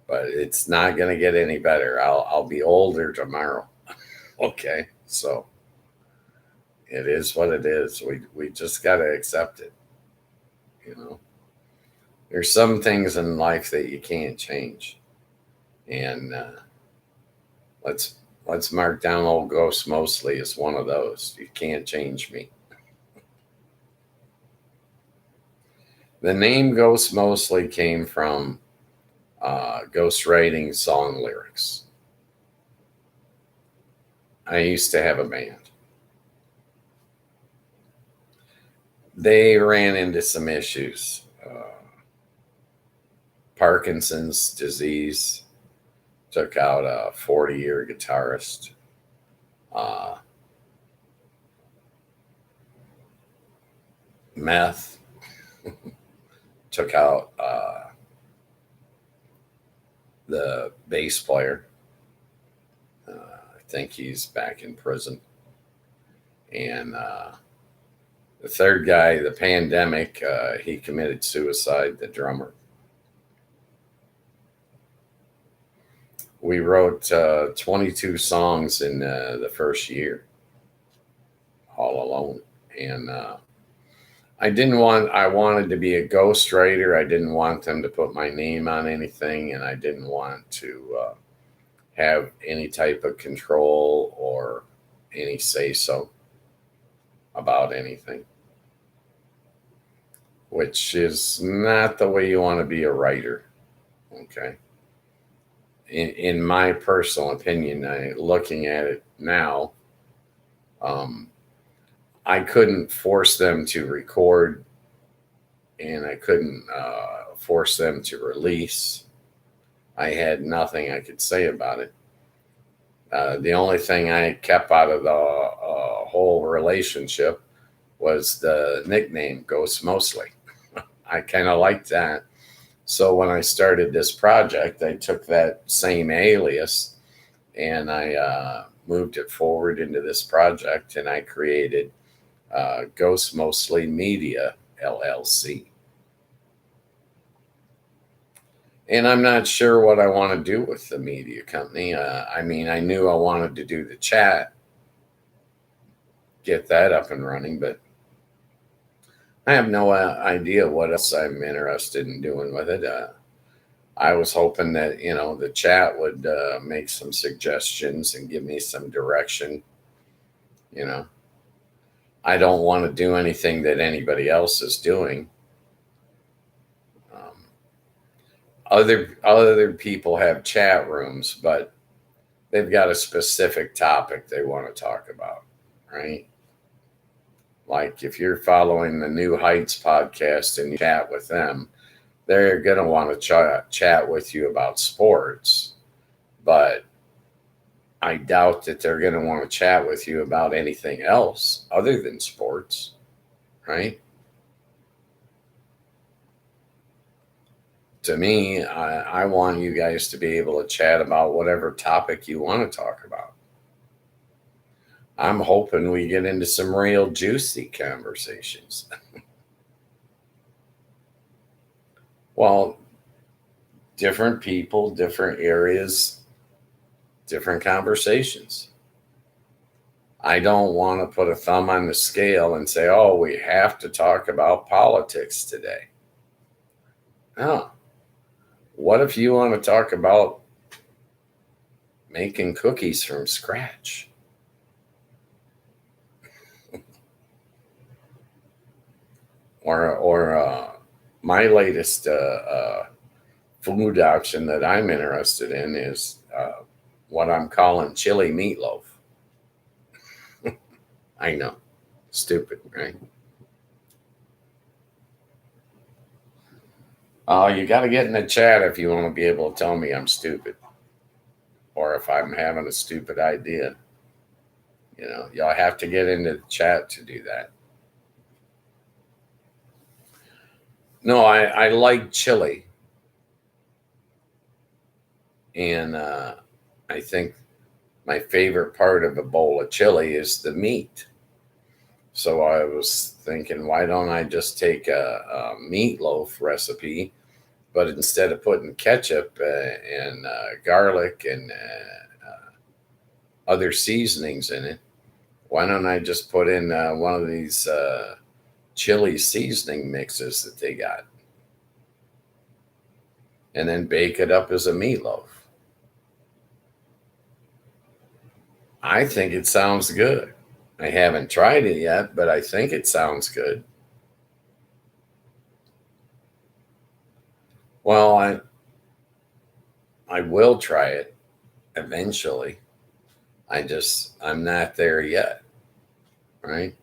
but it's not going to get any better. I'll be older tomorrow. Okay, so it is what it is. We just got to accept it. You know, there's some things in life that you can't change, and let's let's mark down old Ghost Mostly as one of those. You can't change me. The name Ghost mostly came from ghostwriting song lyrics. I used to have a band. They ran into some issues. Parkinson's disease took out a 40-year guitarist. Meth took out the bass player. I think he's back in prison. And the third guy, the pandemic, he committed suicide, the drummer. We wrote 22 songs in the first year, all alone. And I wanted to be a ghostwriter. I didn't want them to put my name on anything, and I didn't want to have any type of control or any say-so about anything, which is not the way you want to be a writer, okay? In my personal opinion, looking at it now, I couldn't force them to record, and I couldn't force them to release. I had nothing I could say about it. The only thing I kept out of the whole relationship was the nickname Ghost Mostly. I kind of liked that. So when I started this project, I took that same alias and I moved it forward into this project, and I created Ghost Mostly Media LLC. And I'm not sure what I want to do with the media company. I mean, I knew I wanted to do the chat, get that up and running, but I have no idea what else I'm interested in doing with it. I was hoping that, the chat would make some suggestions and give me some direction. I don't want to do anything that anybody else is doing. Other people have chat rooms, but they've got a specific topic they want to talk about, right? Like if you're following the New Heights podcast and you chat with them, they're going to want to chat with you about sports, but I doubt that they're going to want to chat with you about anything else other than sports, right? To me, I want you guys to be able to chat about whatever topic you want to talk about. I'm hoping we get into some real juicy conversations. Well, different people, different areas, different conversations. I don't want to put a thumb on the scale and say, oh, we have to talk about politics today. No. What if you want to talk about making cookies from scratch? Or my latest food option that I'm interested in is what I'm calling chili meatloaf. I know, stupid, right? Oh, you got to get in the chat if you want to be able to tell me I'm stupid, or if I'm having a stupid idea. Y'all have to get into the chat to do that. No, I like chili. And I think my favorite part of a bowl of chili is the meat. So I was thinking, why don't I just take a meatloaf recipe, but instead of putting ketchup and garlic and other seasonings in it, why don't I just put in one of these chili seasoning mixes that they got, and then bake it up as a meatloaf? I think it sounds good. I haven't tried it yet, but I think it sounds good. Well, I will try it eventually. I'm not there yet, right?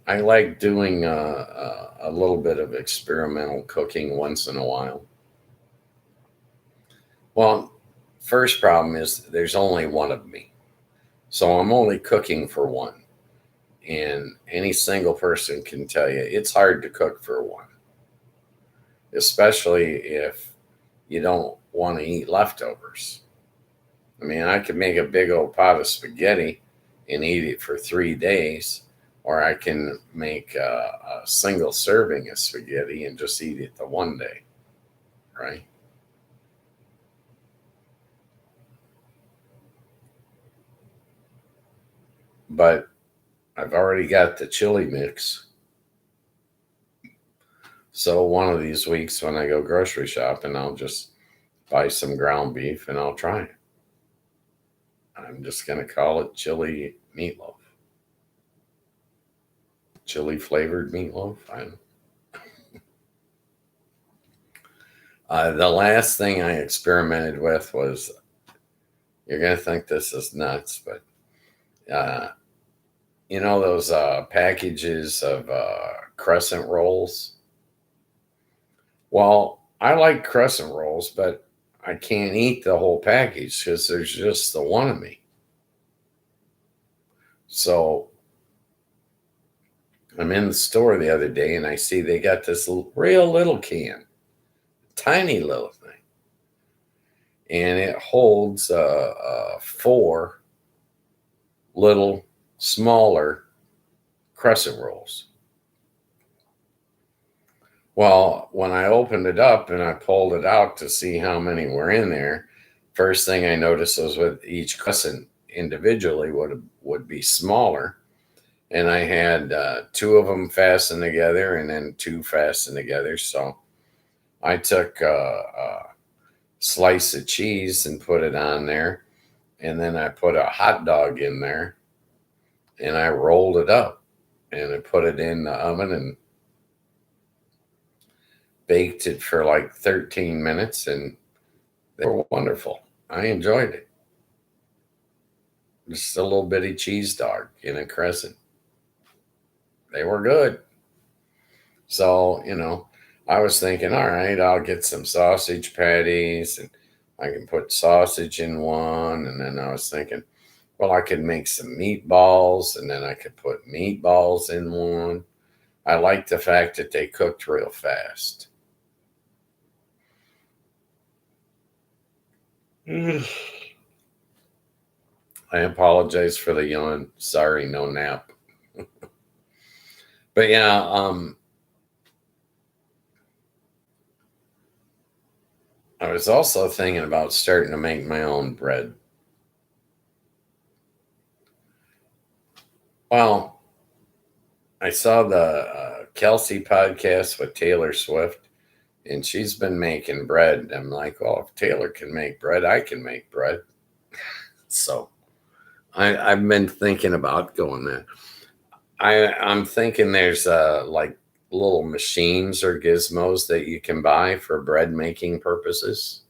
I like doing a little bit of experimental cooking once in a while. Well, first problem is there's only one of me. So I'm only cooking for one. And any single person can tell you it's hard to cook for one, especially if you don't want to eat leftovers. I mean, I could make a big old pot of spaghetti and eat it for 3 days, or I can make a single serving of spaghetti and just eat it the one day, right? But I've already got the chili mix. So one of these weeks when I go grocery shopping, I'll just buy some ground beef and I'll try it. I'm just going to call it chili meatloaf, chili flavored meatloaf. The last thing I experimented with was, you're going to think this is nuts, but uh, you know those packages of crescent rolls? Well, I like crescent rolls, but I can't eat the whole package because there's just the one of me. So I'm in the store the other day and I see they got this real little can, tiny little thing, and it holds four little smaller crescent rolls. Well, when I opened it up and I pulled it out to see how many were in there, first thing I noticed was with each crescent individually would be smaller, and I had two of them fastened together and then two fastened together. So I took a slice of cheese and put it on there, and then I put a hot dog in there, and I rolled it up, and I put it in the oven and baked it for like 13 minutes, and they were wonderful. I enjoyed it. Just a little bitty cheese dog in a crescent. They were good. So, I was thinking, all right, I'll get some sausage patties and I can put sausage in one. And then I was thinking, well, I could make some meatballs and then I could put meatballs in one. I like the fact that they cooked real fast. I apologize for the yawn. Sorry, no nap. But yeah, I was also thinking about starting to make my own bread. Well, I saw the Kelsey podcast with Taylor Swift, and she's been making bread. I'm like, well, if Taylor can make bread, I can make bread. So I've been thinking about going there. I'm thinking there's like little machines or gizmos that you can buy for bread making purposes.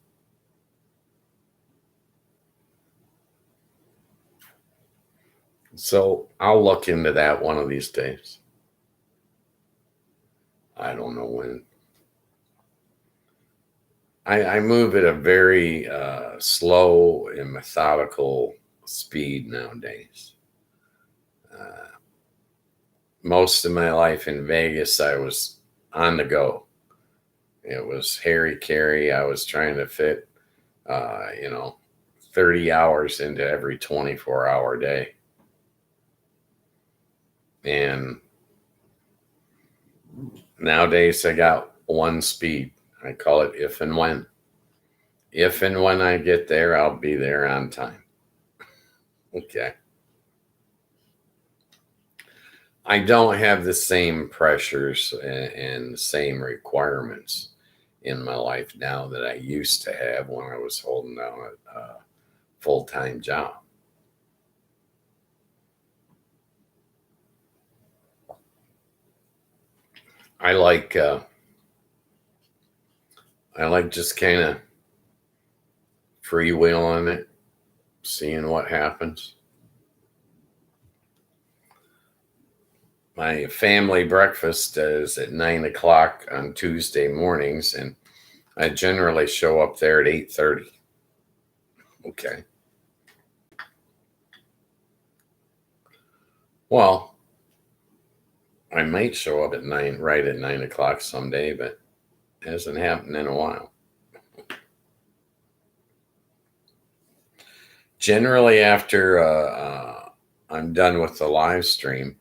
So I'll look into that one of these days. I don't know when. I move at a very slow and methodical speed nowadays. Uh, Most of my life in Vegas, I was on the go. It was Harry Carey. I was trying to fit, uh, you know, 30 hours into every 24-hour day. And nowadays, I got one speed. I call it if and when. If and when I get there, I'll be there on time. Okay. I don't have the same pressures and same requirements in my life now that I used to have when I was holding down a full time job. I like just kind of freewheeling it, seeing what happens. My family breakfast is at 9 o'clock on Tuesday mornings, and I generally show up there at 8:30. Okay. Well, I might show up at right at 9 o'clock someday, but it hasn't happened in a while. Generally, after I'm done with the live stream,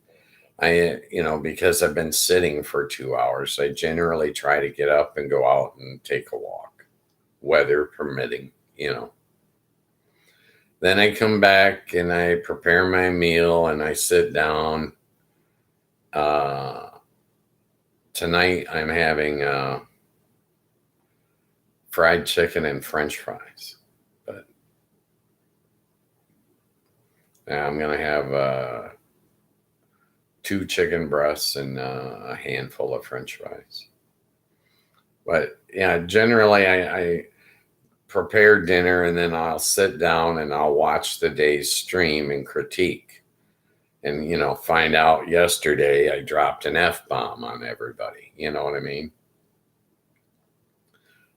because I've been sitting for 2 hours, I generally try to get up and go out and take a walk, weather permitting. Then I come back and I prepare my meal and I sit down. Tonight I'm having fried chicken and French fries, but I'm going to have 2 chicken breasts and a handful of French fries. But yeah, generally I prepare dinner and then I'll sit down and I'll watch the day's stream and critique. And, find out yesterday I dropped an F-bomb on everybody. You know what I mean?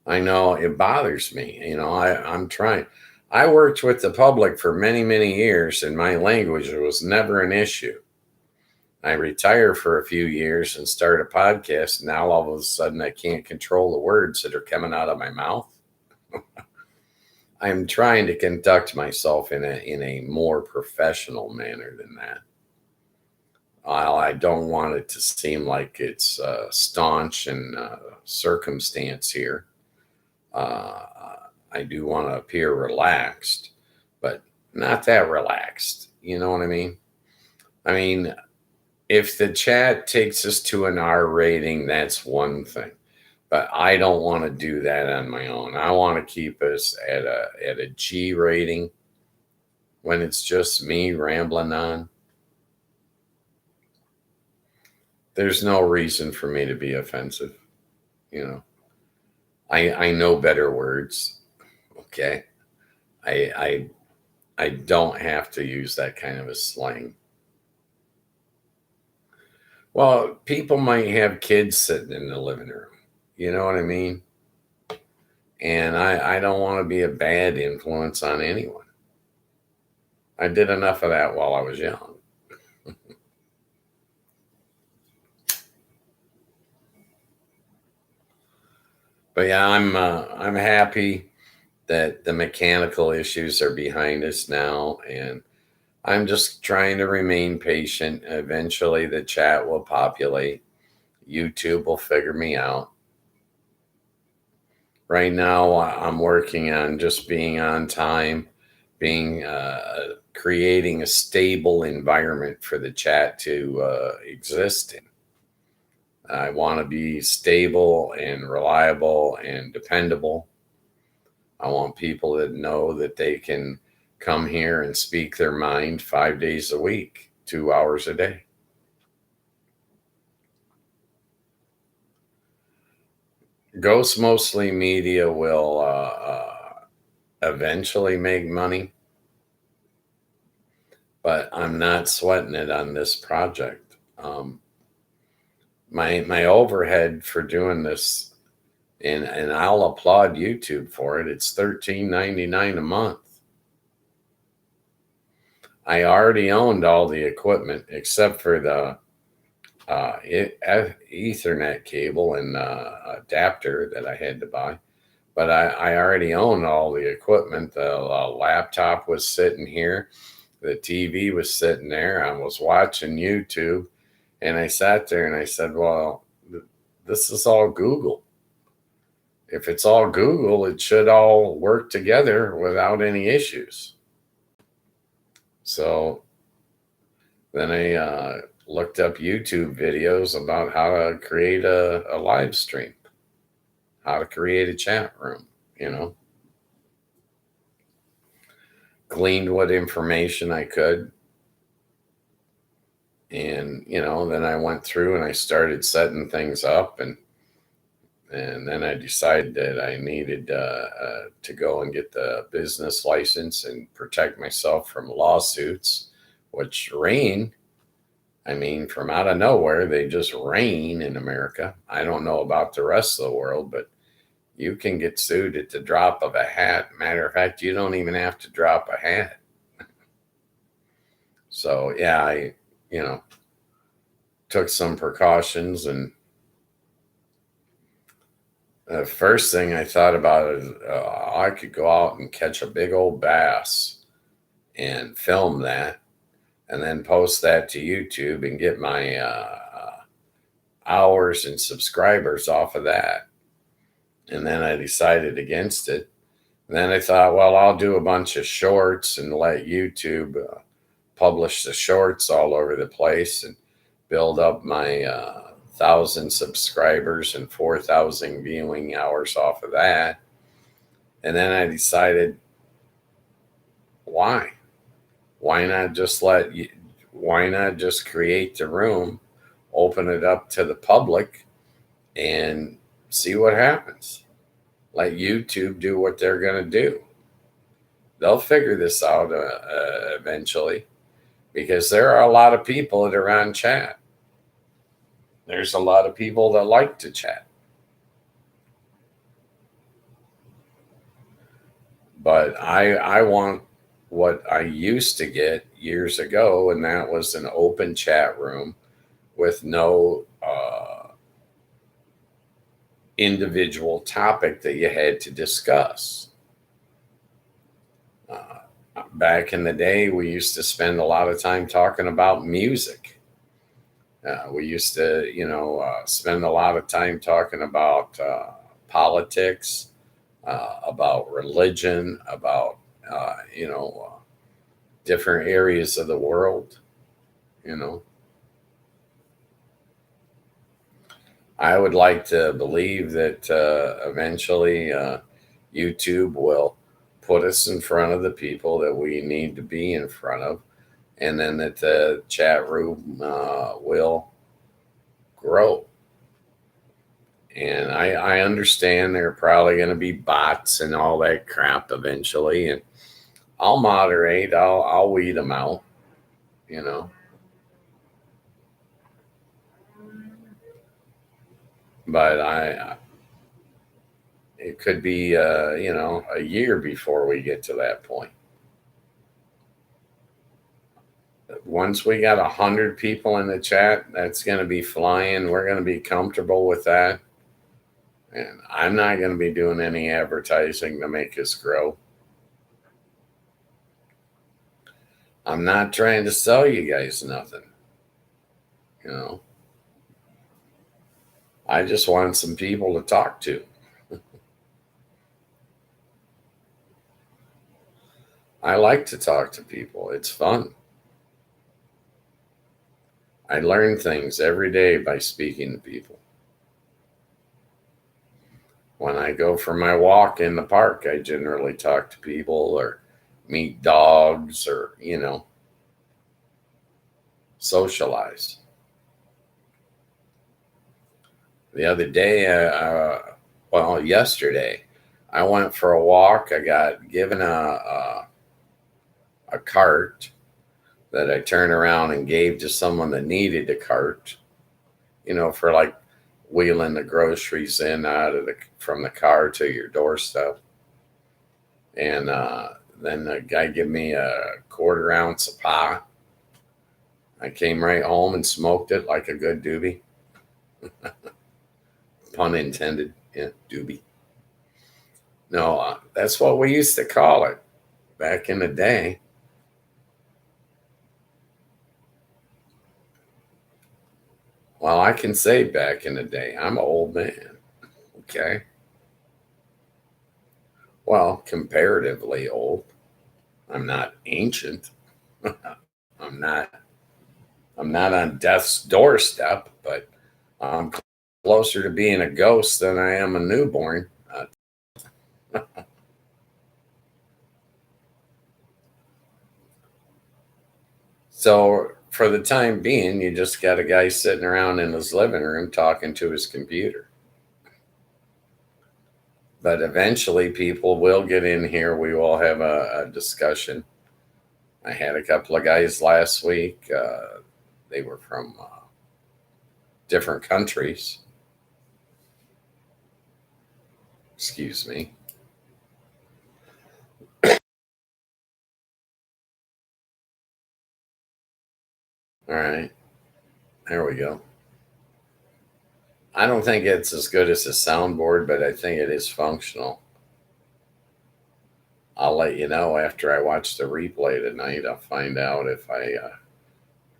I know it bothers me. I'm trying. I worked with the public for many, many years and my language was never an issue. I retire for a few years and start a podcast. Now all of a sudden I can't control the words that are coming out of my mouth. I'm trying to conduct myself in a more professional manner than that. I don't want it to seem like it's staunch and circumstance here. I do want to appear relaxed, but not that relaxed. You know what I mean? I mean, if the chat takes us to an R rating, that's one thing. But I don't want to do that on my own. I want to keep us at a G rating when it's just me rambling on. There's no reason for me to be offensive. I know better words. Okay. I don't have to use that kind of a slang. Well, people might have kids sitting in the living room. You know what I mean? And I don't want to be a bad influence on anyone. I did enough of that while I was young. But yeah, I'm happy that the mechanical issues are behind us now, and I'm just trying to remain patient. Eventually, the chat will populate. YouTube will figure me out. Right now, I'm working on just being on time, creating a stable environment for the chat to exist in. I want to be stable and reliable and dependable. I want people that know that they can come here and speak their mind 5 days a week, 2 hours a day. Ghost Mostly Media will eventually make money, but I'm not sweating it on this project. My overhead for doing this, and I'll applaud YouTube for it, it's $13.99 a month. I already owned all the equipment except for the Ethernet cable and adapter that I had to buy. But I already own all the equipment. The laptop was sitting here. The TV was sitting there. I was watching YouTube. And I sat there and I said, well, this is all Google. If it's all Google, it should all work together without any issues. So then I looked up YouTube videos about how to create a live stream, how to create a chat room, Gleaned what information I could. And, then I went through and I started setting things up, and then I decided that I needed to go and get the business license and protect myself from lawsuits, which rain. I mean, from out of nowhere, they just rain in America. I don't know about the rest of the world, but you can get sued at the drop of a hat. Matter of fact, you don't even have to drop a hat. So, yeah, I, you know, took some precautions, and the first thing I thought about is I could go out and catch a big old bass and film that and then post that to YouTube and get my hours and subscribers off of that. And then I decided against it. And then I thought, well, I'll do a bunch of shorts and let YouTube publish the shorts all over the place and build up my 1,000 subscribers and 4,000 viewing hours off of that. And then I decided, why? Why not just create the room, open it up to the public, and see what happens? Let YouTube do what they're going to do. They'll figure this out eventually, because there are a lot of people that are on chat. There's a lot of people that like to chat. But I want what I used to get years ago, and that was an open chat room with no individual topic that you had to discuss. Back in the day, we used to spend a lot of time talking about music. We used to, spend a lot of time talking about politics, about religion, about, different areas of the world. I would like to believe that eventually YouTube will put us in front of the people that we need to be in front of, and then that the chat room will grow. And I understand there are probably going to be bots and all that crap eventually, and I'll moderate. I'll weed them out. But it could be a year before we get to that point. Once we got 100 people in the chat, that's going to be flying. We're going to be comfortable with that. And I'm not going to be doing any advertising to make us grow. I'm not trying to sell you guys nothing. I just want some people to talk to. I like to talk to people. It's fun. I learn things every day by speaking to people. When I go for my walk in the park, I generally talk to people or meet dogs or, socialize. The other day, yesterday, I went for a walk. I got given a cart that I turned around and gave to someone that needed a cart, for like wheeling the groceries in from the car to your doorstep. And then the guy gave me a 1/4 ounce of pot. I came right home and smoked it like a good doobie. Pun intended. Yeah, doobie. No, that's what we used to call it back in the day. Well, I can say back in the day. I'm an old man. Okay. Well, comparatively old. I'm not ancient. I'm not on death's doorstep, but I'm closer to being a ghost than I am a newborn. So for the time being, you just got a guy sitting around in his living room talking to his computer. But eventually, people will get in here. We will have a discussion. I had a couple of guys last week. They were from different countries. Excuse me. All right. There we go. I don't think it's as good as a soundboard, but I think it is functional. I'll let you know after I watch the replay tonight. I'll find out if I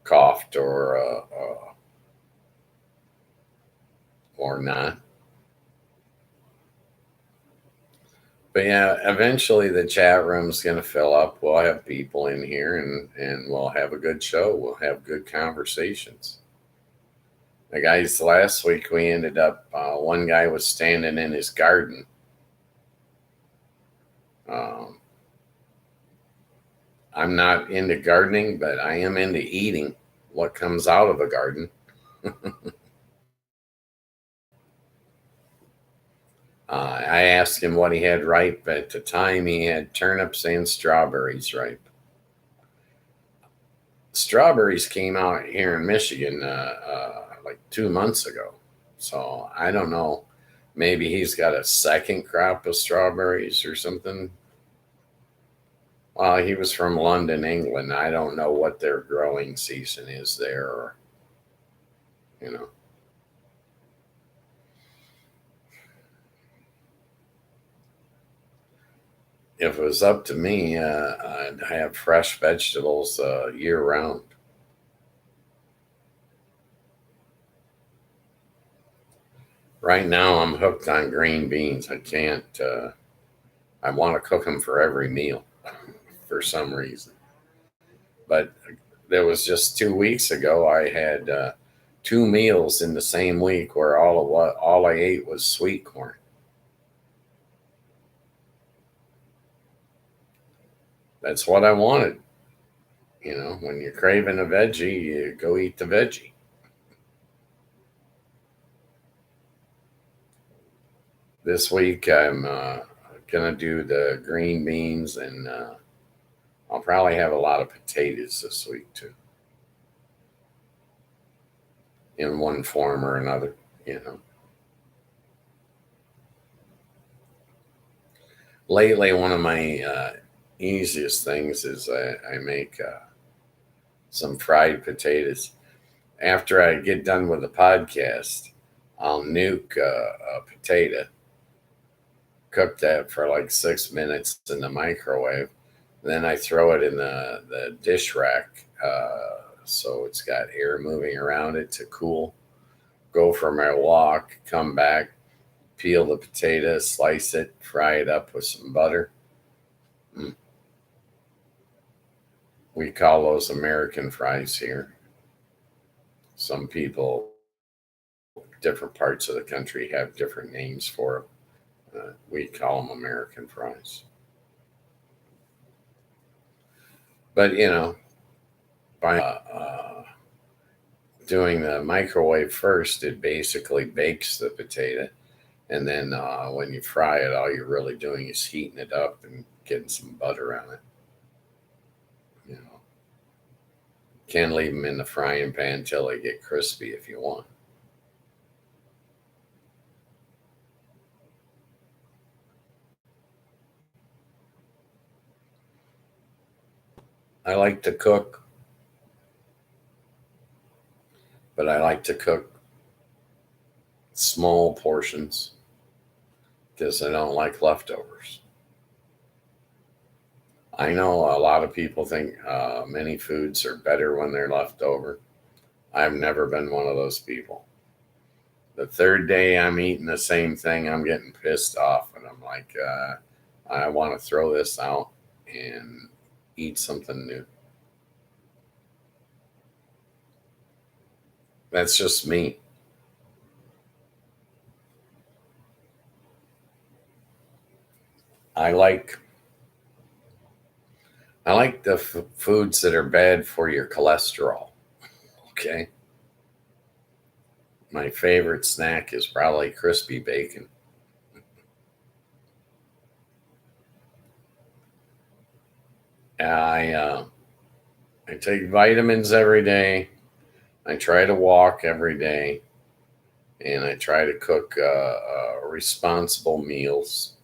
coughed or not. But yeah, eventually the chat room's going to fill up. We'll have people in here and we'll have a good show. We'll have good conversations. The guys last week, we ended up, one guy was standing in his garden. I'm not into gardening, but I am into eating what comes out of a garden. I asked him what he had ripe. At the time, he had turnips and strawberries ripe. Strawberries came out here in Michigan like 2 months ago. So I don't know. Maybe he's got a second crop of strawberries or something. Well, he was from London, England. I don't know what their growing season is there, or, you know. If it was up to me, I'd have fresh vegetables year round. Right now, I'm hooked on green beans. I can't, I want to cook them for every meal for some reason. But there was just 2 weeks ago, I had 2 meals in the same week where all I ate was sweet corn. That's what I wanted. You know, when you're craving a veggie, you go eat the veggie. This week, I'm going to do the green beans, and I'll probably have a lot of potatoes this week, too, in one form or another, you know. Lately, one of my easiest things is I make some fried potatoes. After I get done with the podcast, I'll nuke a potato, cook that for like 6 minutes in the microwave. Then I throw it in the dish rack so it's got air moving around it to cool. Go for my walk, come back, peel the potato, slice it, fry it up with some butter. Mm. We call those American fries here. Some people, different parts of the country, have different names for them. We call them American fries. But, you know, by doing the microwave first, it basically bakes the potato. And then when you fry it, all you're really doing is heating it up and getting some butter on it. You know, can leave them in the frying pan until they get crispy if you want. I like to cook, but I like to cook small portions because I don't like leftovers. I know a lot of people think many foods are better when they're left over. I've never been one of those people. The third day I'm eating the same thing, I'm getting pissed off, and I'm like, I want to throw this out and eat something new. That's just me. I like the foods that are bad for your cholesterol. Okay. My favorite snack is probably crispy bacon. I I take vitamins every day. I try to walk every day, and I try to cook responsible meals.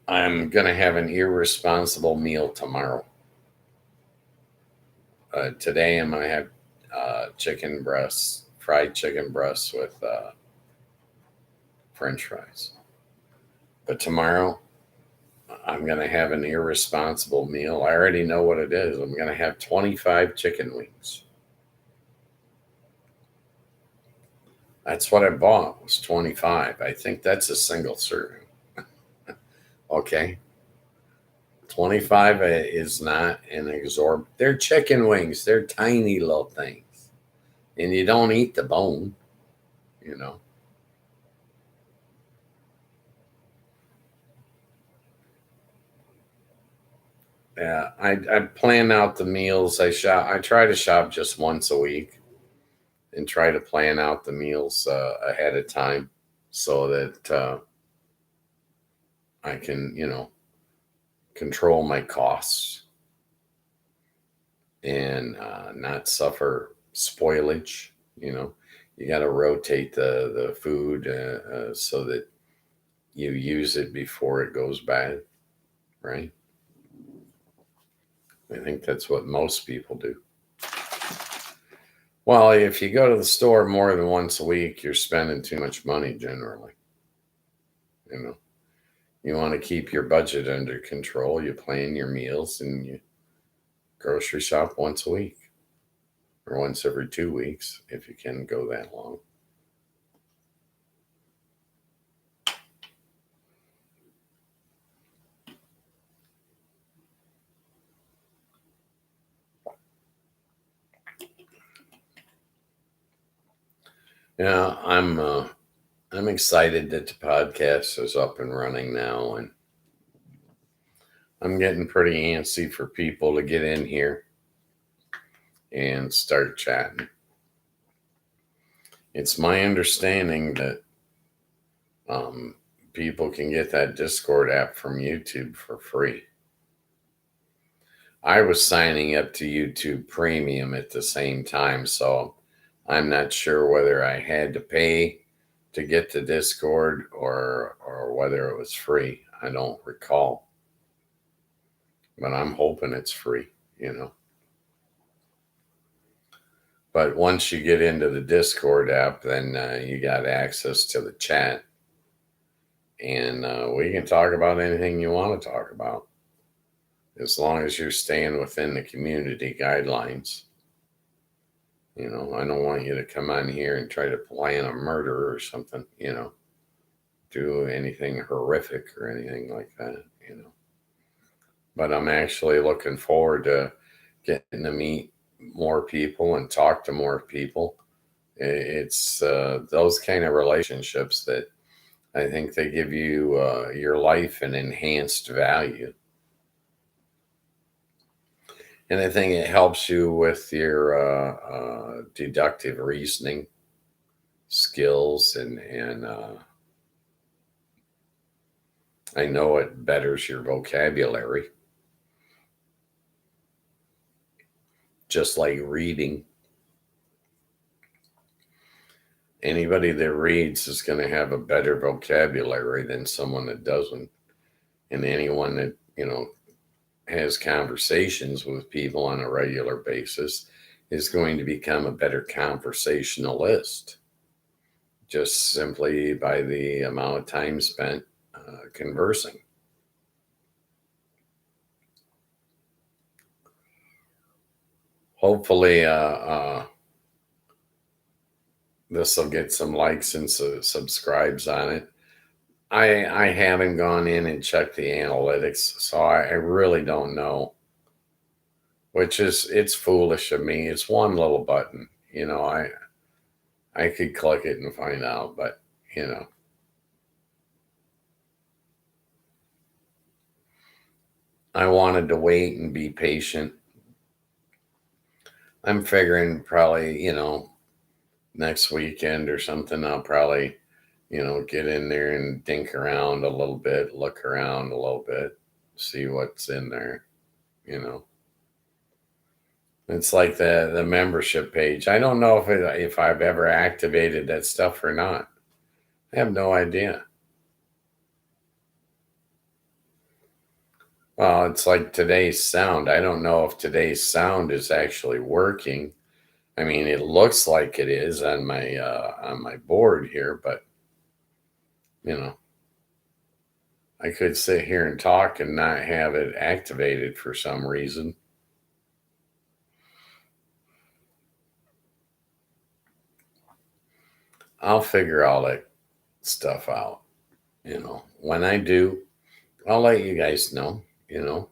I'm gonna have an irresponsible meal tomorrow. Today I'm gonna have chicken breasts, fried chicken breasts with French fries. But tomorrow I'm gonna have an irresponsible meal. I already know what it is. I'm gonna have 25 chicken wings. That's what I bought was 25. I think that's a single serving. Okay. 25 is not an exorbitant. They're chicken wings. They're tiny little things. And you don't eat the bone, you know. Yeah, I plan out the meals. I try to shop just once a week and try to plan out the meals ahead of time so that I can, control my costs and not suffer spoilage. You got to rotate the food so that you use it before it goes bad, right? I think that's what most people do. Well, if you go to the store more than once a week, you're spending too much money generally. You know, you want to keep your budget under control. You plan your meals and you grocery shop once a week or once every 2 weeks if you can go that long. Yeah, I'm excited that the podcast is up and running now, and I'm getting pretty antsy for people to get in here and start chatting. It's my understanding that um, people can get that Discord app from YouTube for free. I was signing up to YouTube Premium at the same time, so I'm not sure whether I had to pay to get to Discord or whether it was free. I don't recall, but I'm hoping it's free. But once you get into the Discord app, then you got access to the chat, and we can talk about anything you want to talk about as long as you're staying within the community guidelines. I don't want you to come on here and try to plan a murder or something, do anything horrific or anything like that. But I'm actually looking forward to getting to meet more people and talk to more people. It's those kind of relationships that I think they give you your life an enhanced value. And I think it helps you with your deductive reasoning skills, and I know it betters your vocabulary, just like reading. Anybody that reads is going to have a better vocabulary than someone that doesn't. And anyone that has conversations with people on a regular basis is going to become a better conversationalist just simply by the amount of time spent conversing. Hopefully, this will get some likes and subscribes on it. I haven't gone in and checked the analytics, so I really don't know. Which it's foolish of me. It's one little button. I could click it and find out, but you know. I wanted to wait and be patient. I'm figuring probably, next weekend or something, I'll probably, get in there and dink around a little bit, look around a little bit, see what's in there, you know. It's like the membership page. I don't know if I've ever activated that stuff or not. I have no idea. Well, it's like today's sound. I don't know if today's sound is actually working. I mean, it looks like it is on my board here, but you know, I could sit here and talk and not have it activated for some reason. I'll figure all that stuff out. When I do, I'll let you guys know. You know,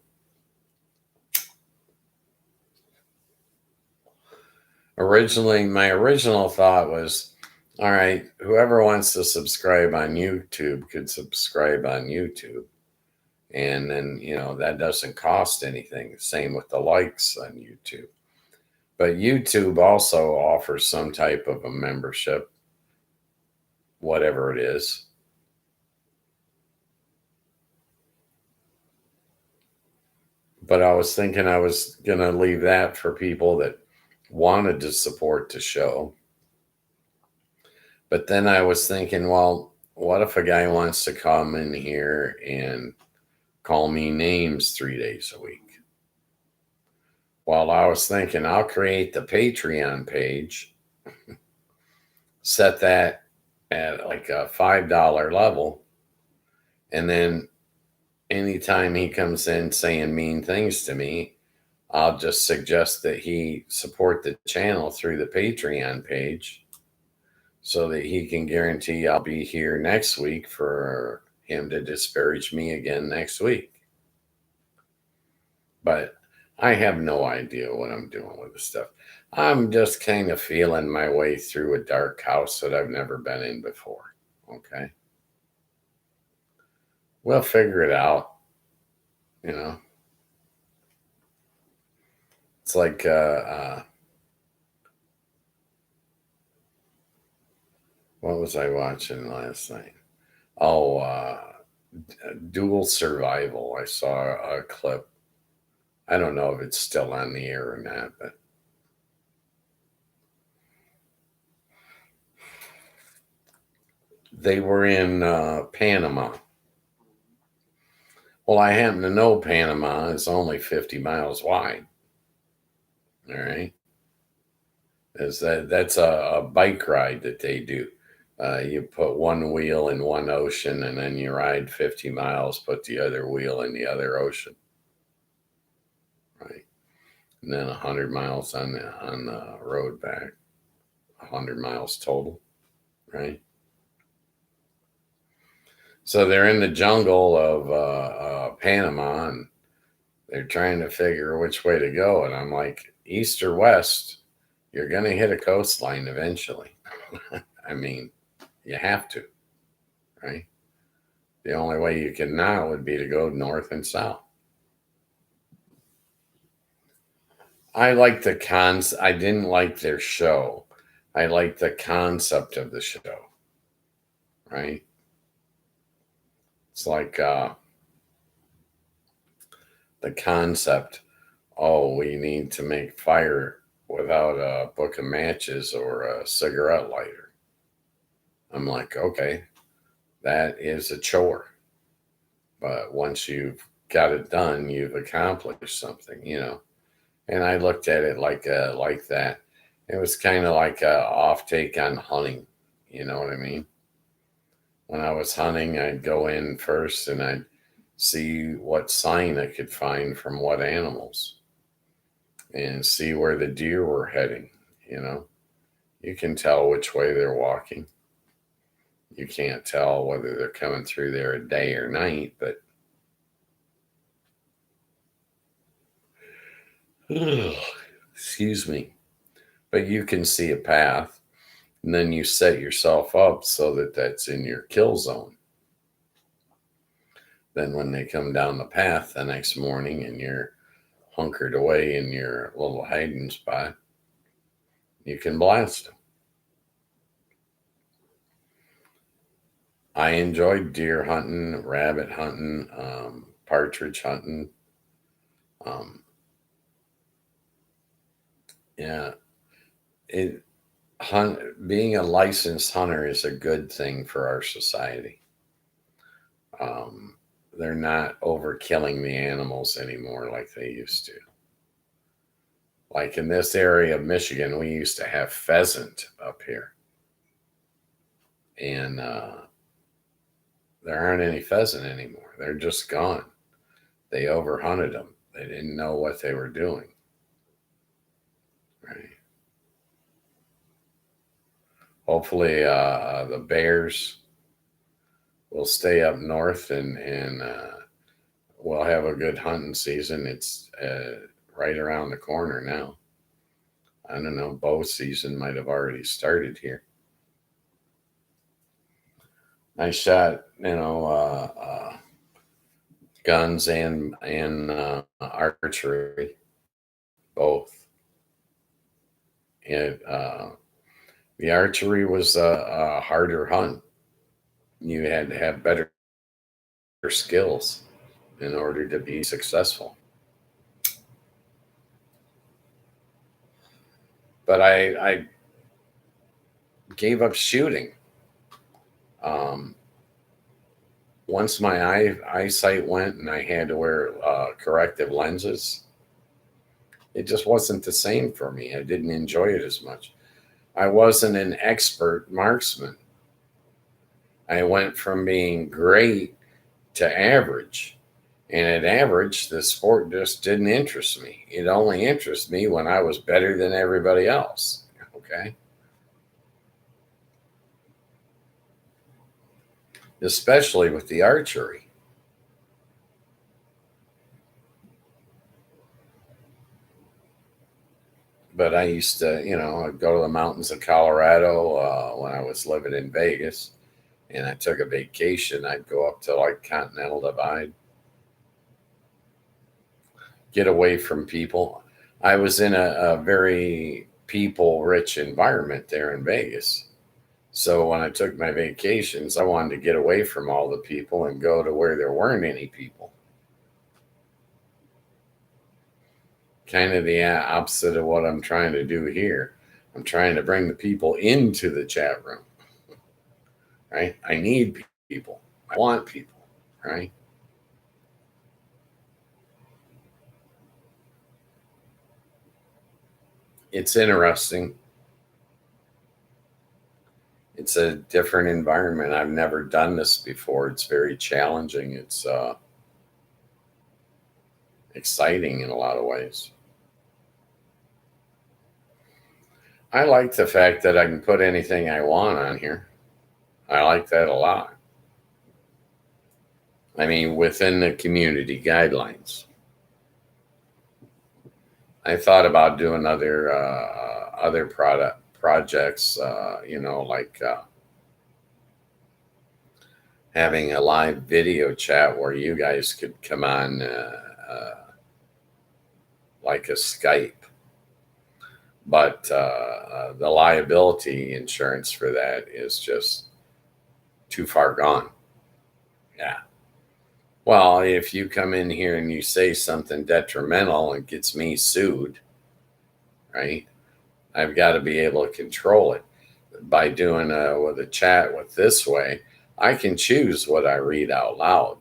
originally, my original thought was, all right, whoever wants to subscribe on YouTube could subscribe on YouTube. And then, that doesn't cost anything. Same with the likes on YouTube. But YouTube also offers some type of a membership, whatever it is. But I was thinking I was going to leave that for people that wanted to support the show. But then I was thinking, well, what if a guy wants to come in here and call me names 3 days a week? Well, I was thinking I'll create the Patreon page, set that at like a $5 level, and then anytime he comes in saying mean things to me, I'll just suggest that he support the channel through the Patreon page so that he can guarantee I'll be here next week for him to disparage me again next week. But I have no idea what I'm doing with this stuff. I'm just kind of feeling my way through a dark house that I've never been in before. Okay. We'll figure it out. It's like, what was I watching last night? Oh, Dual Survival. I saw a clip. I don't know if it's still on the air or not, but they were in Panama. Well, I happen to know Panama is only 50 miles wide. All right. That's a bike ride that they do. You put one wheel in one ocean and then you ride 50 miles, put the other wheel in the other ocean. Right. And then 100 miles on the road back. 100 miles total. Right. So they're in the jungle of Panama and they're trying to figure which way to go. And I'm like, east or west, you're going to hit a coastline eventually. I mean, you have to, right? The only way you can now would be to go north and south. I like the I didn't like their show. I like the concept of the show, right? It's like the concept. Oh, we need to make fire without a book of matches or a cigarette lighter. I'm like, okay, that is a chore. But once you've got it done, you've accomplished something. And I looked at it like that. It was kind of like a off take on hunting. You know what I mean? When I was hunting, I'd go in first and I'd see what sign I could find from what animals and see where the deer were heading. You can tell which way they're walking. You can't tell whether they're coming through there at day or night, but excuse me. But you can see a path, and then you set yourself up so that that's in your kill zone. Then when they come down the path the next morning and you're hunkered away in your little hiding spot, you can blast them. I enjoyed deer hunting, rabbit hunting, partridge hunting. Um, yeah, it being a licensed hunter is a good thing for our society. Um, they're not overkilling the animals anymore like they used to. Like in this area of Michigan, we used to have pheasant up here, and there aren't any pheasant anymore. They're just gone. They overhunted them. They didn't know what they were doing. Right. Hopefully, the bears will stay up north and we'll have a good hunting season. It's right around the corner now. I don't know. Bow season might have already started here. I shot, guns and archery, both. And the archery was a harder hunt. You had to have better skills in order to be successful. But I gave up shooting. Um, Once my eyesight went and I had to wear corrective lenses, it just wasn't the same for me. I didn't enjoy it as much. I wasn't an expert marksman. I went from being great to average. And at average, the sport just didn't interest me. It only interested me when I was better than everybody else. Okay. Especially with the archery. But I used to, I'd go to the mountains of Colorado when I was living in Vegas, and I took a vacation. I'd go up to like Continental Divide, get away from people. I was in a very people rich environment there in Vegas. So when I took my vacations, I wanted to get away from all the people and go to where there weren't any people. Kind of the opposite of what I'm trying to do here. I'm trying to bring the people into the chat room, right? I need people. I want people, right? It's interesting. It's a different environment. I've never done this before. It's very challenging. It's exciting in a lot of ways. I like the fact that I can put anything I want on here. I like that a lot. I mean, within the community guidelines. I thought about doing other product projects, like having a live video chat where you guys could come on, like a Skype. But the liability insurance for that is just too far gone. Yeah. Well, if you come in here and you say something detrimental and gets me sued, right? I've got to be able to control it. By doing with a chat with this way, I can choose what I read out loud.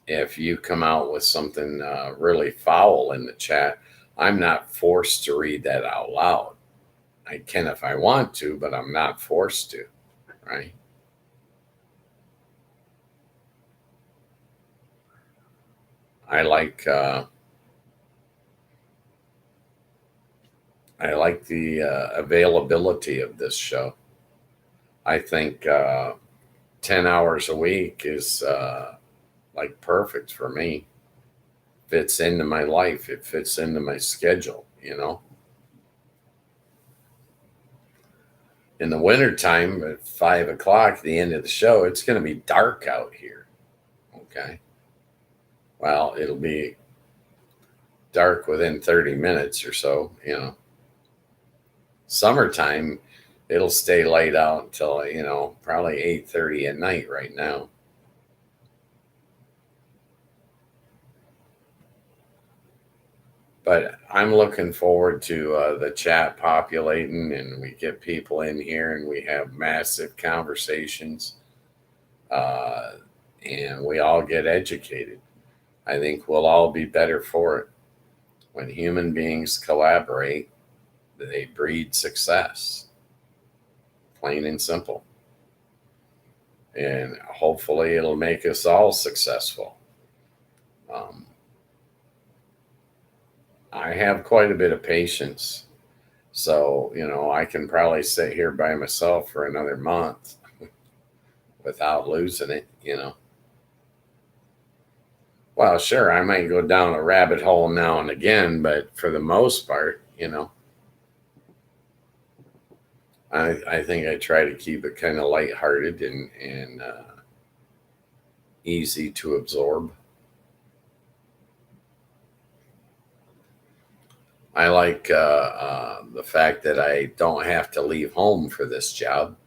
If you come out with something really foul in the chat, I'm not forced to read that out loud. I can if I want to, but I'm not forced to, right? I like the availability of this show. I think 10 hours a week is like perfect for me. Fits into my life. It fits into my schedule. In the wintertime at 5 o'clock, the end of the show, it's going to be dark out here. Okay. Well, it'll be dark within 30 minutes or so, you know. Summertime, it'll stay light out until, you know, probably 8:30 at night right now. But I'm looking forward to the chat populating and we get people in here and we have massive conversations uh, and we all get educated. I think we'll all be better for it. When human beings collaborate, they breed success, plain and simple. And hopefully it'll make us all successful. Um, I have quite a bit of patience. So, you know, I can probably sit here by myself for another month without losing it, you know. Well, sure, I might go down a rabbit hole now and again, but for the most part, you know, I think I try to keep it kind of lighthearted and easy to absorb. I like the fact that I don't have to leave home for this job.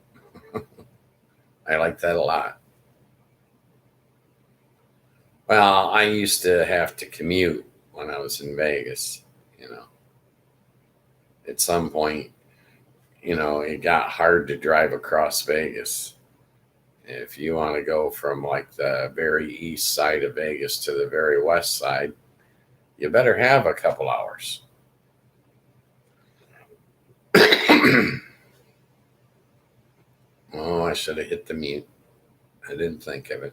I like that a lot. Well, I used to have to commute when I was in Vegas, you know. At some point, you know, it got hard to drive across Vegas. If you want to go from like the very east side of Vegas to the very west side, you better have a couple hours. Oh, I should have hit the mute. I didn't think of it.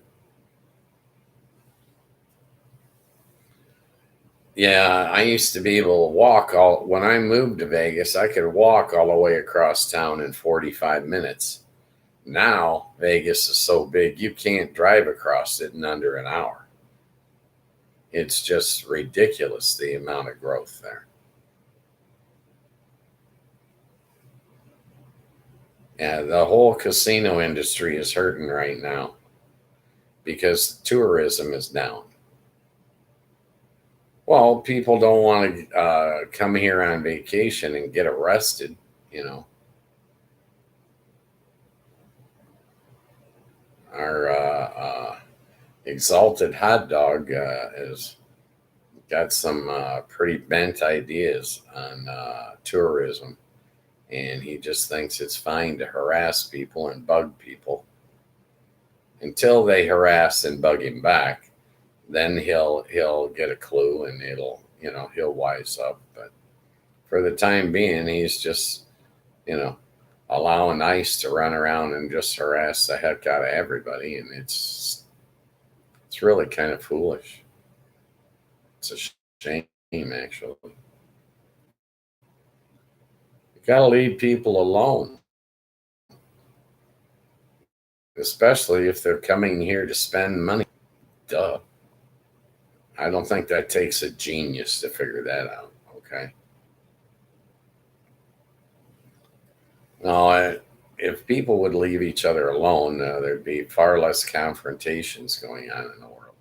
Yeah, I used to be able to walk all when I moved to Vegas, I could walk all the way across town in 45 minutes. Now, Vegas is so big, you can't drive across it in under an hour. It's just ridiculous the amount of growth there. Yeah, the whole casino industry is hurting right now because tourism is down. Well, people don't want to come here on vacation and get arrested, you know. Our exalted hot dog has got some pretty bent ideas on tourism, and he just thinks it's fine to harass people and bug people until they harass and bug him back. Then he'll get a clue and it'll, you know, he'll wise up. But for the time being, he's just, you know, allowing ICE to run around and just harass the heck out of everybody, and it's really kind of foolish. It's a shame, actually. You got to leave people alone, especially if they're coming here to spend money. Duh. I don't think that takes a genius to figure that out. Okay. No, if people would leave each other alone, there'd be far less confrontations going on in the world.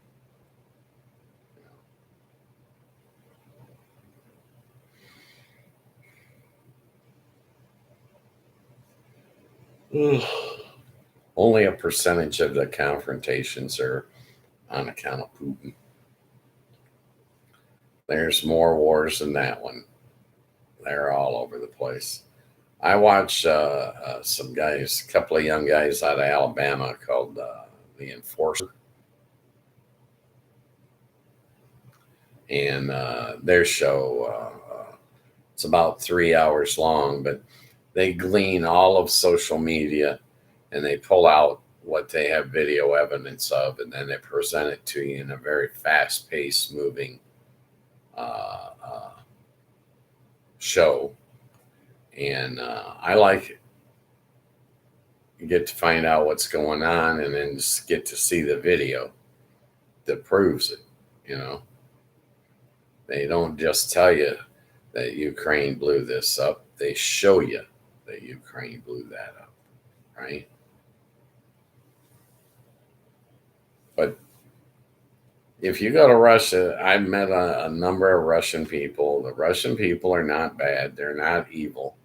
Ugh. Only a percentage of the confrontations are on account of Putin. There's more wars than that one. They're all over the place. I watch some guys, a couple of young guys out of Alabama called the Enforcer, and their show it's about 3 hours long, but they glean all of social media and they pull out what they have video evidence of, and then they present it to you in a very fast-paced, moving uh, uh, show, and I like it. You get to find out what's going on, and then just get to see the video that proves it. You know, they don't just tell you that Ukraine blew this up; they show you that Ukraine blew that up, right? But If you go to Russia, I've met a number of Russian people. The Russian people are not bad. They're not evil.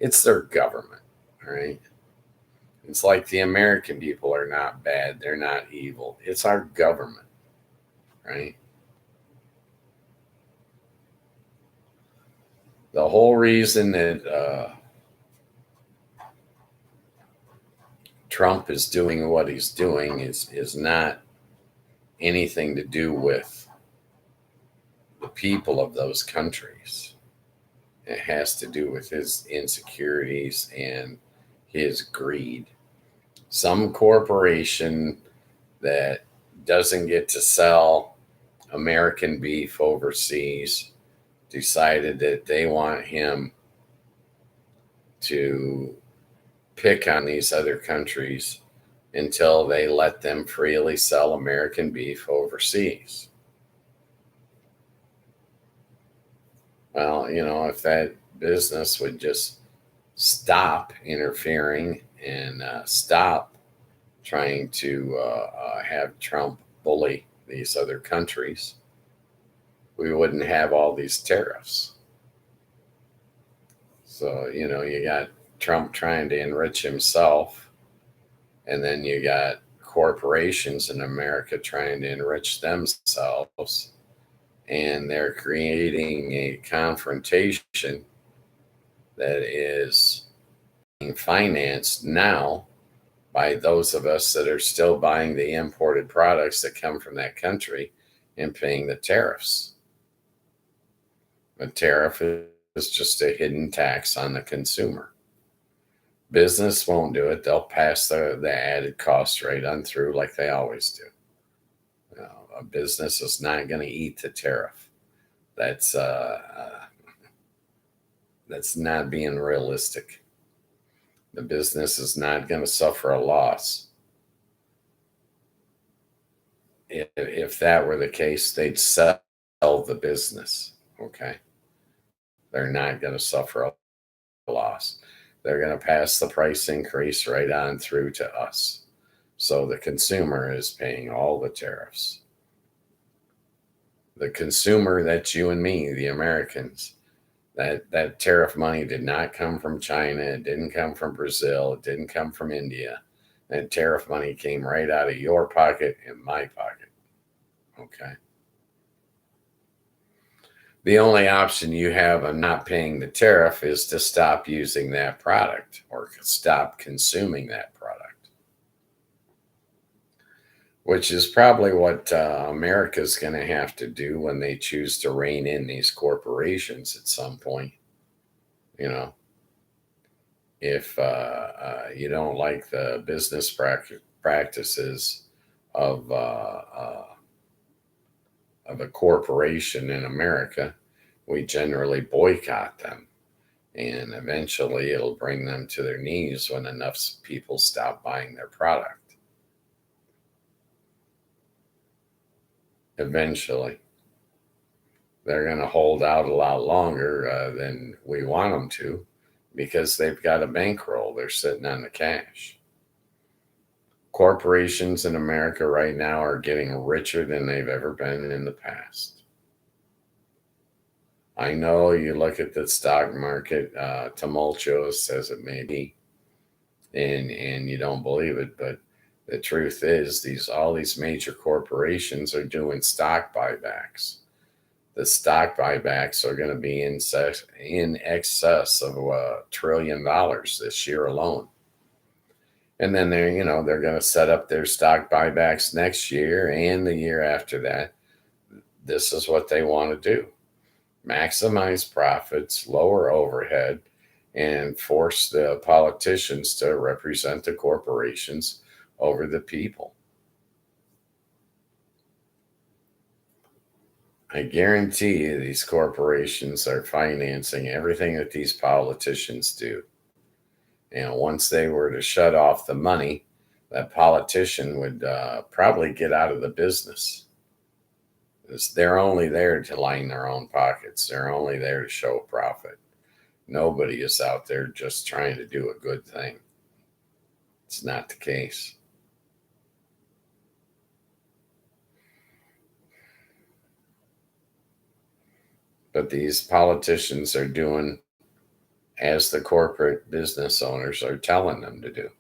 It's their government, right? It's like the American people are not bad. They're not evil. It's our government, right? The whole reason that Trump is doing what he's doing is not anything to do with the people of those countries. It has to do with his insecurities and his greed. Some corporation that doesn't get to sell American beef overseas decided that they want him to pick on these other countries until they let them freely sell American beef overseas. Well, if that business would just stop interfering and stop trying to have Trump bully these other countries, we wouldn't have all these tariffs. So, you got Trump trying to enrich himself, and then you got corporations in America trying to enrich themselves, and they're creating a confrontation that is being financed now by those of us that are still buying the imported products that come from that country and paying the tariffs. A tariff is just a hidden tax on the consumer. Business won't do it. They'll pass the added cost right on through like they always do. A business is not going to eat the tariff. That's not being realistic. The business is not going to suffer a loss. If that were the case, they'd sell the business. Okay. They're not going to suffer a loss. They're going to pass the price increase right on through to us. So the consumer is paying all the tariffs. The consumer, that's you and me, the Americans. That tariff money did not come from China. It didn't come from Brazil. It didn't come from India. That tariff money came right out of your pocket and my pocket. Okay. The only option you have of not paying the tariff is to stop using that product or stop consuming that product, which is probably what America's going to have to do when they choose to rein in these corporations at some point. If you don't like the business practices of a corporation in America, we generally boycott them. And eventually it'll bring them to their knees when enough people stop buying their product. Eventually. They're going to hold out a lot longer than we want them to because they've got a bankroll. They're sitting on the cash. Corporations in America right now are getting richer than they've ever been in the past. I know you look at the stock market, tumultuous as it may be, and you don't believe it, but the truth is all these major corporations are doing stock buybacks. The stock buybacks are going to be in excess of $1 trillion this year alone. And then they're going to set up their stock buybacks next year and the year after that. This is what they want to do. Maximize profits, lower overhead, and force the politicians to represent the corporations over the people. I guarantee you these corporations are financing everything that these politicians do. And once they were to shut off the money, that politician would probably get out of the business. They're only there to line their own pockets. They're only there to show profit. Nobody is out there just trying to do a good thing. It's not the case. But these politicians are doing as the corporate business owners are telling them to do.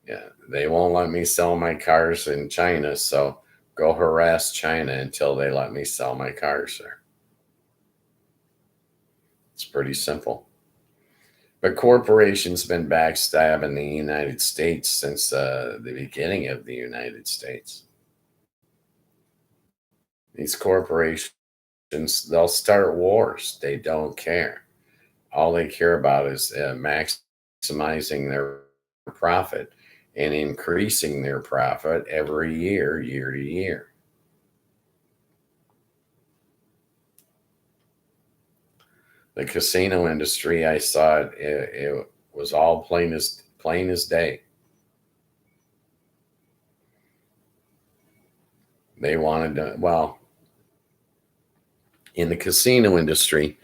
Yeah, they won't let me sell my cars in China, so go harass China until they let me sell my cars there. It's pretty simple. But corporations been backstabbing the United States since the beginning of the United States. These corporations, they'll start wars. They don't care. All they care about is maximizing their profit and increasing their profit every year, year to year. The casino industry, I saw it, it was all plain as day. They wanted to, well, in the casino industry,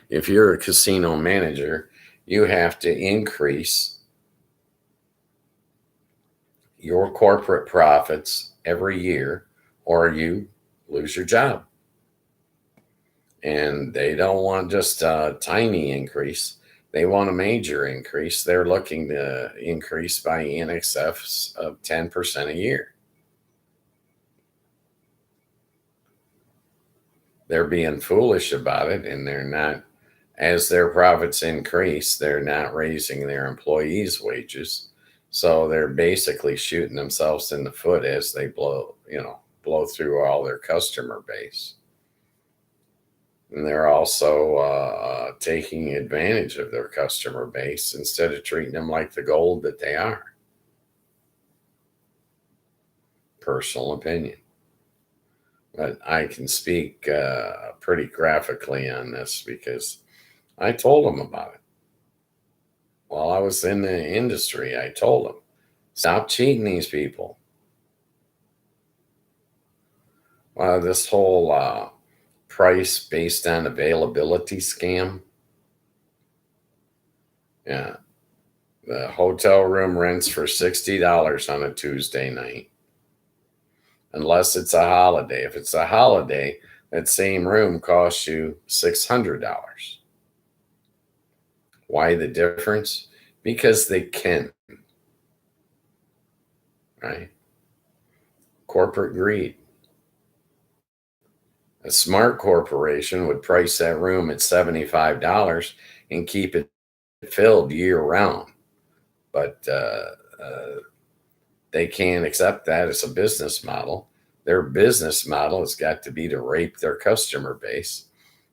if you're a casino manager, you have to increase your corporate profits every year or you lose your job. And they don't want just a tiny increase. They want a major increase. They're looking to increase by in excess of 10% a year. They're being foolish about it, and they're not, as their profits increase, they're not raising their employees' wages. So they're basically shooting themselves in the foot as they blow through all their customer base. And they're also taking advantage of their customer base instead of treating them like the gold that they are. Personal opinion. But I can speak pretty graphically on this because I told them about it. While I was in the industry, I told them, stop cheating these people. This whole price based on availability scam. Yeah. The hotel room rents for $60 on a Tuesday night. Unless it's a holiday. If it's a holiday, that same room costs you $600. Why the difference? Because they can. Right? Corporate greed. A smart corporation would price that room at $75 and keep it filled year round. But they can't accept that as a business model. Their business model has got to be to rape their customer base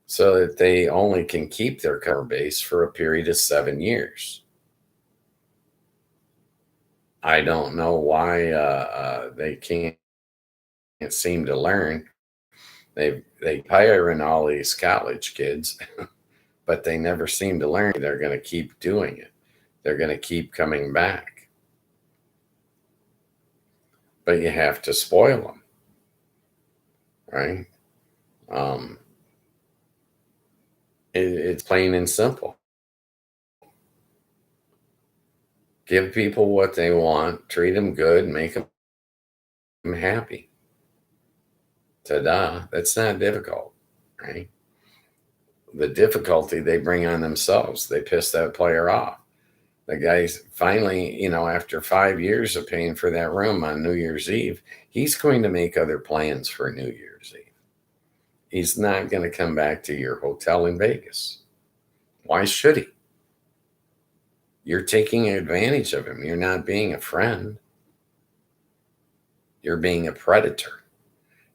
so that they only can keep their customer base for a period of 7 years. I don't know why they can't seem to learn. They hiring all these college kids, but they never seem to learn. They're going to keep doing it. They're going to keep coming back. But you have to spoil them, right? It's plain and simple. Give people what they want, treat them good, make them happy. Ta-da! That's not difficult, right? The difficulty they bring on themselves. They piss that player off. The guy's finally, after 5 years of paying for that room on New Year's Eve, he's going to make other plans for New Year's Eve. He's not going to come back to your hotel in Vegas. Why should he? You're taking advantage of him. You're not being a friend. You're being a predator.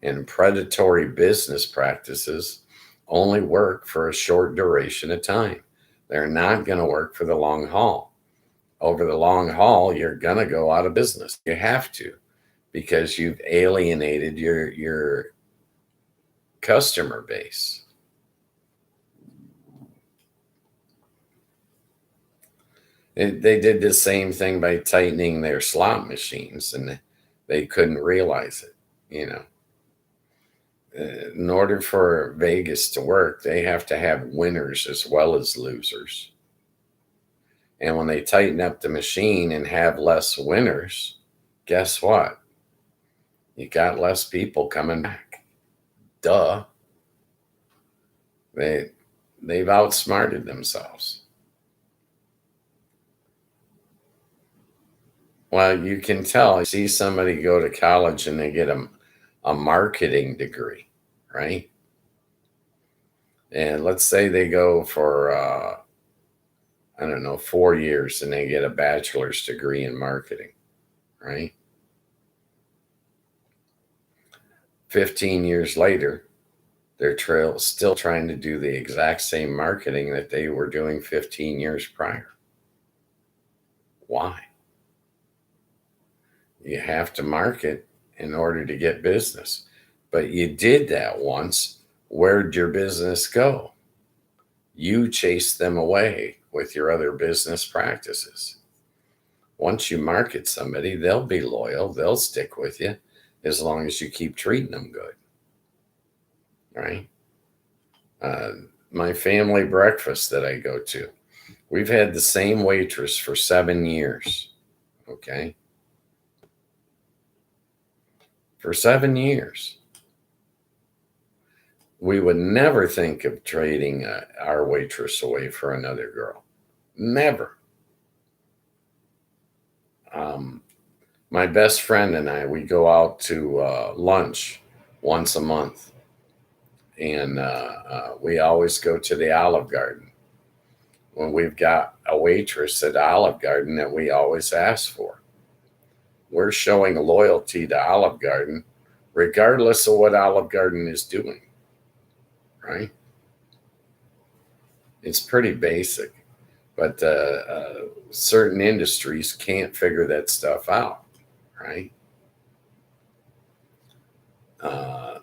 And predatory business practices only work for a short duration of time. They're not going to work for the long haul. Over the long haul, you're going to go out of business. You have to, because you've alienated your customer base. They did the same thing by tightening their slot machines, and they couldn't realize it. In order for Vegas to work, they have to have winners as well as losers. And when they tighten up the machine and have less winners, guess what? You got less people coming back. Duh. They've outsmarted themselves. Well, you can tell. I see somebody go to college and they get a marketing degree, right? And let's say they go for I don't know, 4 years, and they get a bachelor's degree in marketing, right? 15 years later, they're still trying to do the exact same marketing that they were doing 15 years prior. Why? You have to market in order to get business. But you did that once. Where'd your business go? You chased them away with your other business practices. Once you market somebody, they'll be loyal, they'll stick with you as long as you keep treating them good, right? Uh, my family breakfast that I go to, we've had the same waitress for 7 years, okay? For 7 years. We would never think of trading our waitress away for another girl. Never. My best friend and I, we go out to lunch once a month. And we always go to the Olive Garden. When we've got a waitress at Olive Garden that we always ask for, we're showing loyalty to Olive Garden, regardless of what Olive Garden is doing, right? It's pretty basic, but certain industries can't figure that stuff out, right?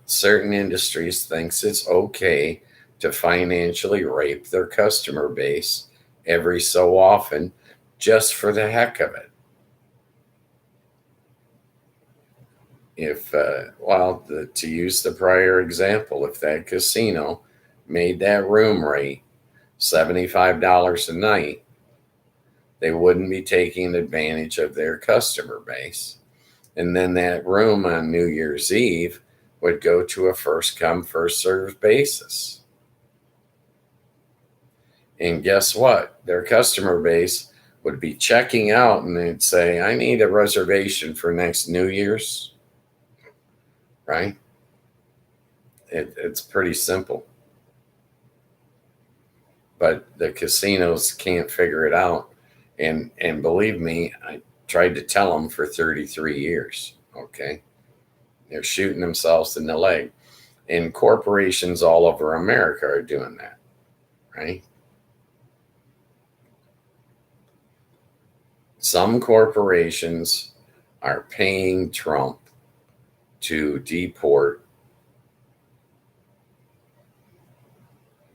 Certain industries thinks it's okay to financially rape their customer base every so often just for the heck of it. If to use the prior example, if that casino made that room rate $75 a night, they wouldn't be taking advantage of their customer base. And then that room on New Year's Eve would go to a first come, first served basis. And guess what? Their customer base would be checking out and they'd say, I need a reservation for next New Year's, right? It's pretty simple. But the casinos can't figure it out. And believe me, I tried to tell them for 33 years, okay? They're shooting themselves in the leg. And corporations all over America are doing that, right? Some corporations are paying Trump to deport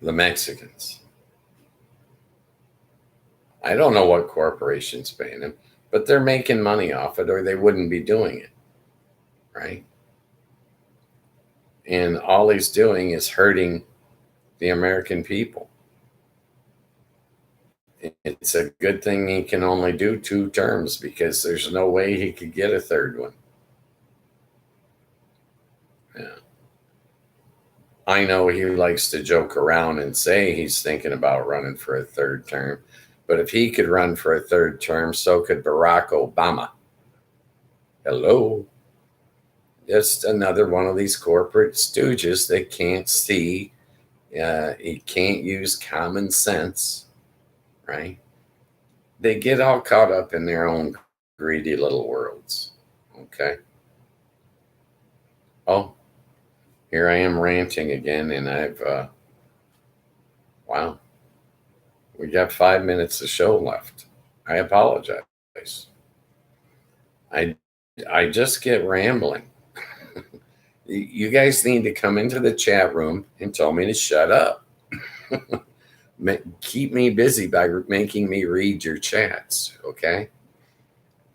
the Mexicans. I don't know what corporation's paying them, but they're making money off it or they wouldn't be doing it, right? And all he's doing is hurting the American people. It's a good thing he can only do 2 terms because there's no way he could get a third one. Yeah. I know he likes to joke around and say he's thinking about running for a 3rd term, but if he could run for a 3rd term, so could Barack Obama. Hello. Just another one of these corporate stooges that can't see. He can't use common sense, right? They get all caught up in their own greedy little worlds. Okay. Oh, here I am ranting again, and wow, we got 5 minutes of show left. I apologize. I, I just get rambling. You guys need to come into the chat room and tell me to shut up. Keep me busy by making me read your chats, okay?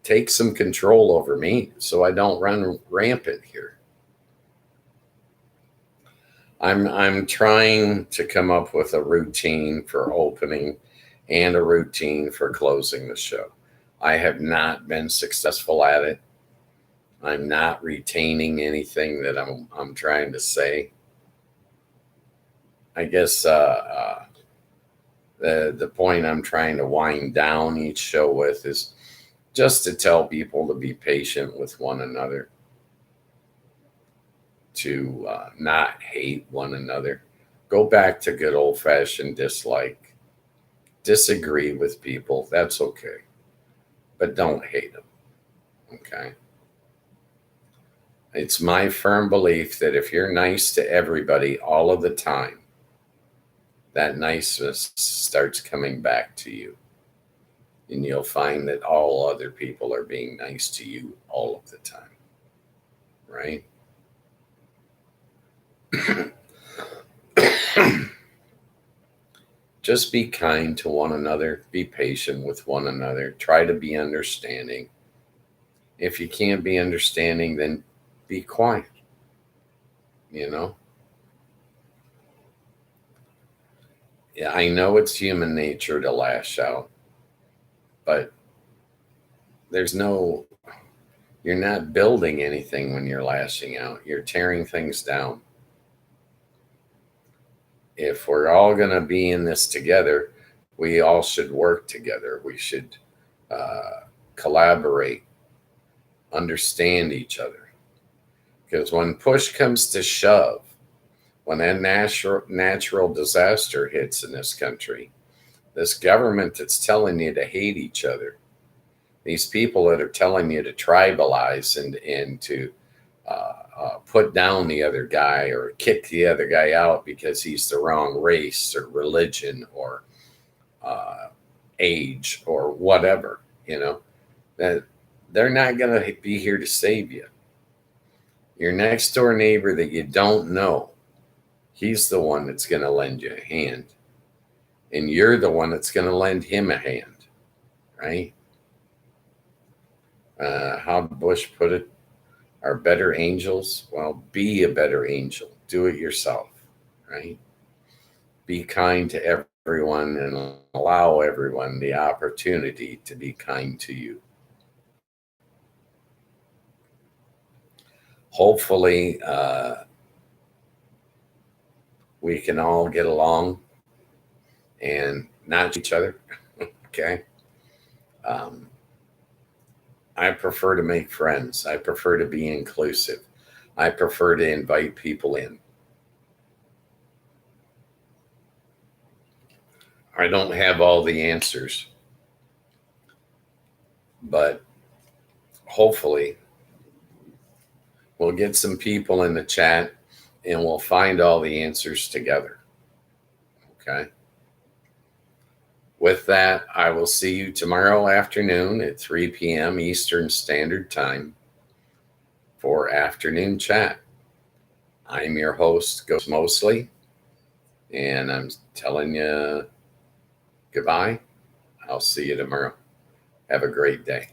Take some control over me so I don't run rampant here. I'm trying to come up with a routine for opening and a routine for closing the show. I have not been successful at it. I'm not retaining anything that I'm trying to say. I guess the point I'm trying to wind down each show with is just to tell people to be patient with one another, to not hate one another. Go back to good old fashioned dislike. Disagree with people. That's okay. But don't hate them. Okay. It's my firm belief that if you're nice to everybody all of the time, that niceness starts coming back to you. And you'll find that all other people are being nice to you all of the time. Right? Just be kind to one another. Be patient with one another. Try to be understanding. If you can't be understanding, then be quiet. You know? Yeah, I know it's human nature to lash out, but you're not building anything when you're lashing out. You're tearing things down. If we're all going to be in this together, we all should work together. We should collaborate, understand each other. Because when push comes to shove, when a natural disaster hits in this country, this government that's telling you to hate each other, these people that are telling you to tribalize and to put down the other guy or kick the other guy out because he's the wrong race or religion or age or whatever, that they're not going to be here to save you. Your next door neighbor that you don't know, he's the one that's going to lend you a hand. And you're the one that's going to lend him a hand, right? How Bush put it, are better angels? Well, be a better angel. Do it yourself, right? Be kind to everyone and allow everyone the opportunity to be kind to you. Hopefully, we can all get along and not each other. Okay. I prefer to make friends. I prefer to be inclusive. I prefer to invite people in. I don't have all the answers, but hopefully we'll get some people in the chat and we'll find all the answers together. Okay. With that, I will see you tomorrow afternoon at 3 p.m. Eastern Standard Time for afternoon chat. I'm your host, Ghost Mosley, and I'm telling you goodbye. I'll see you tomorrow. Have a great day.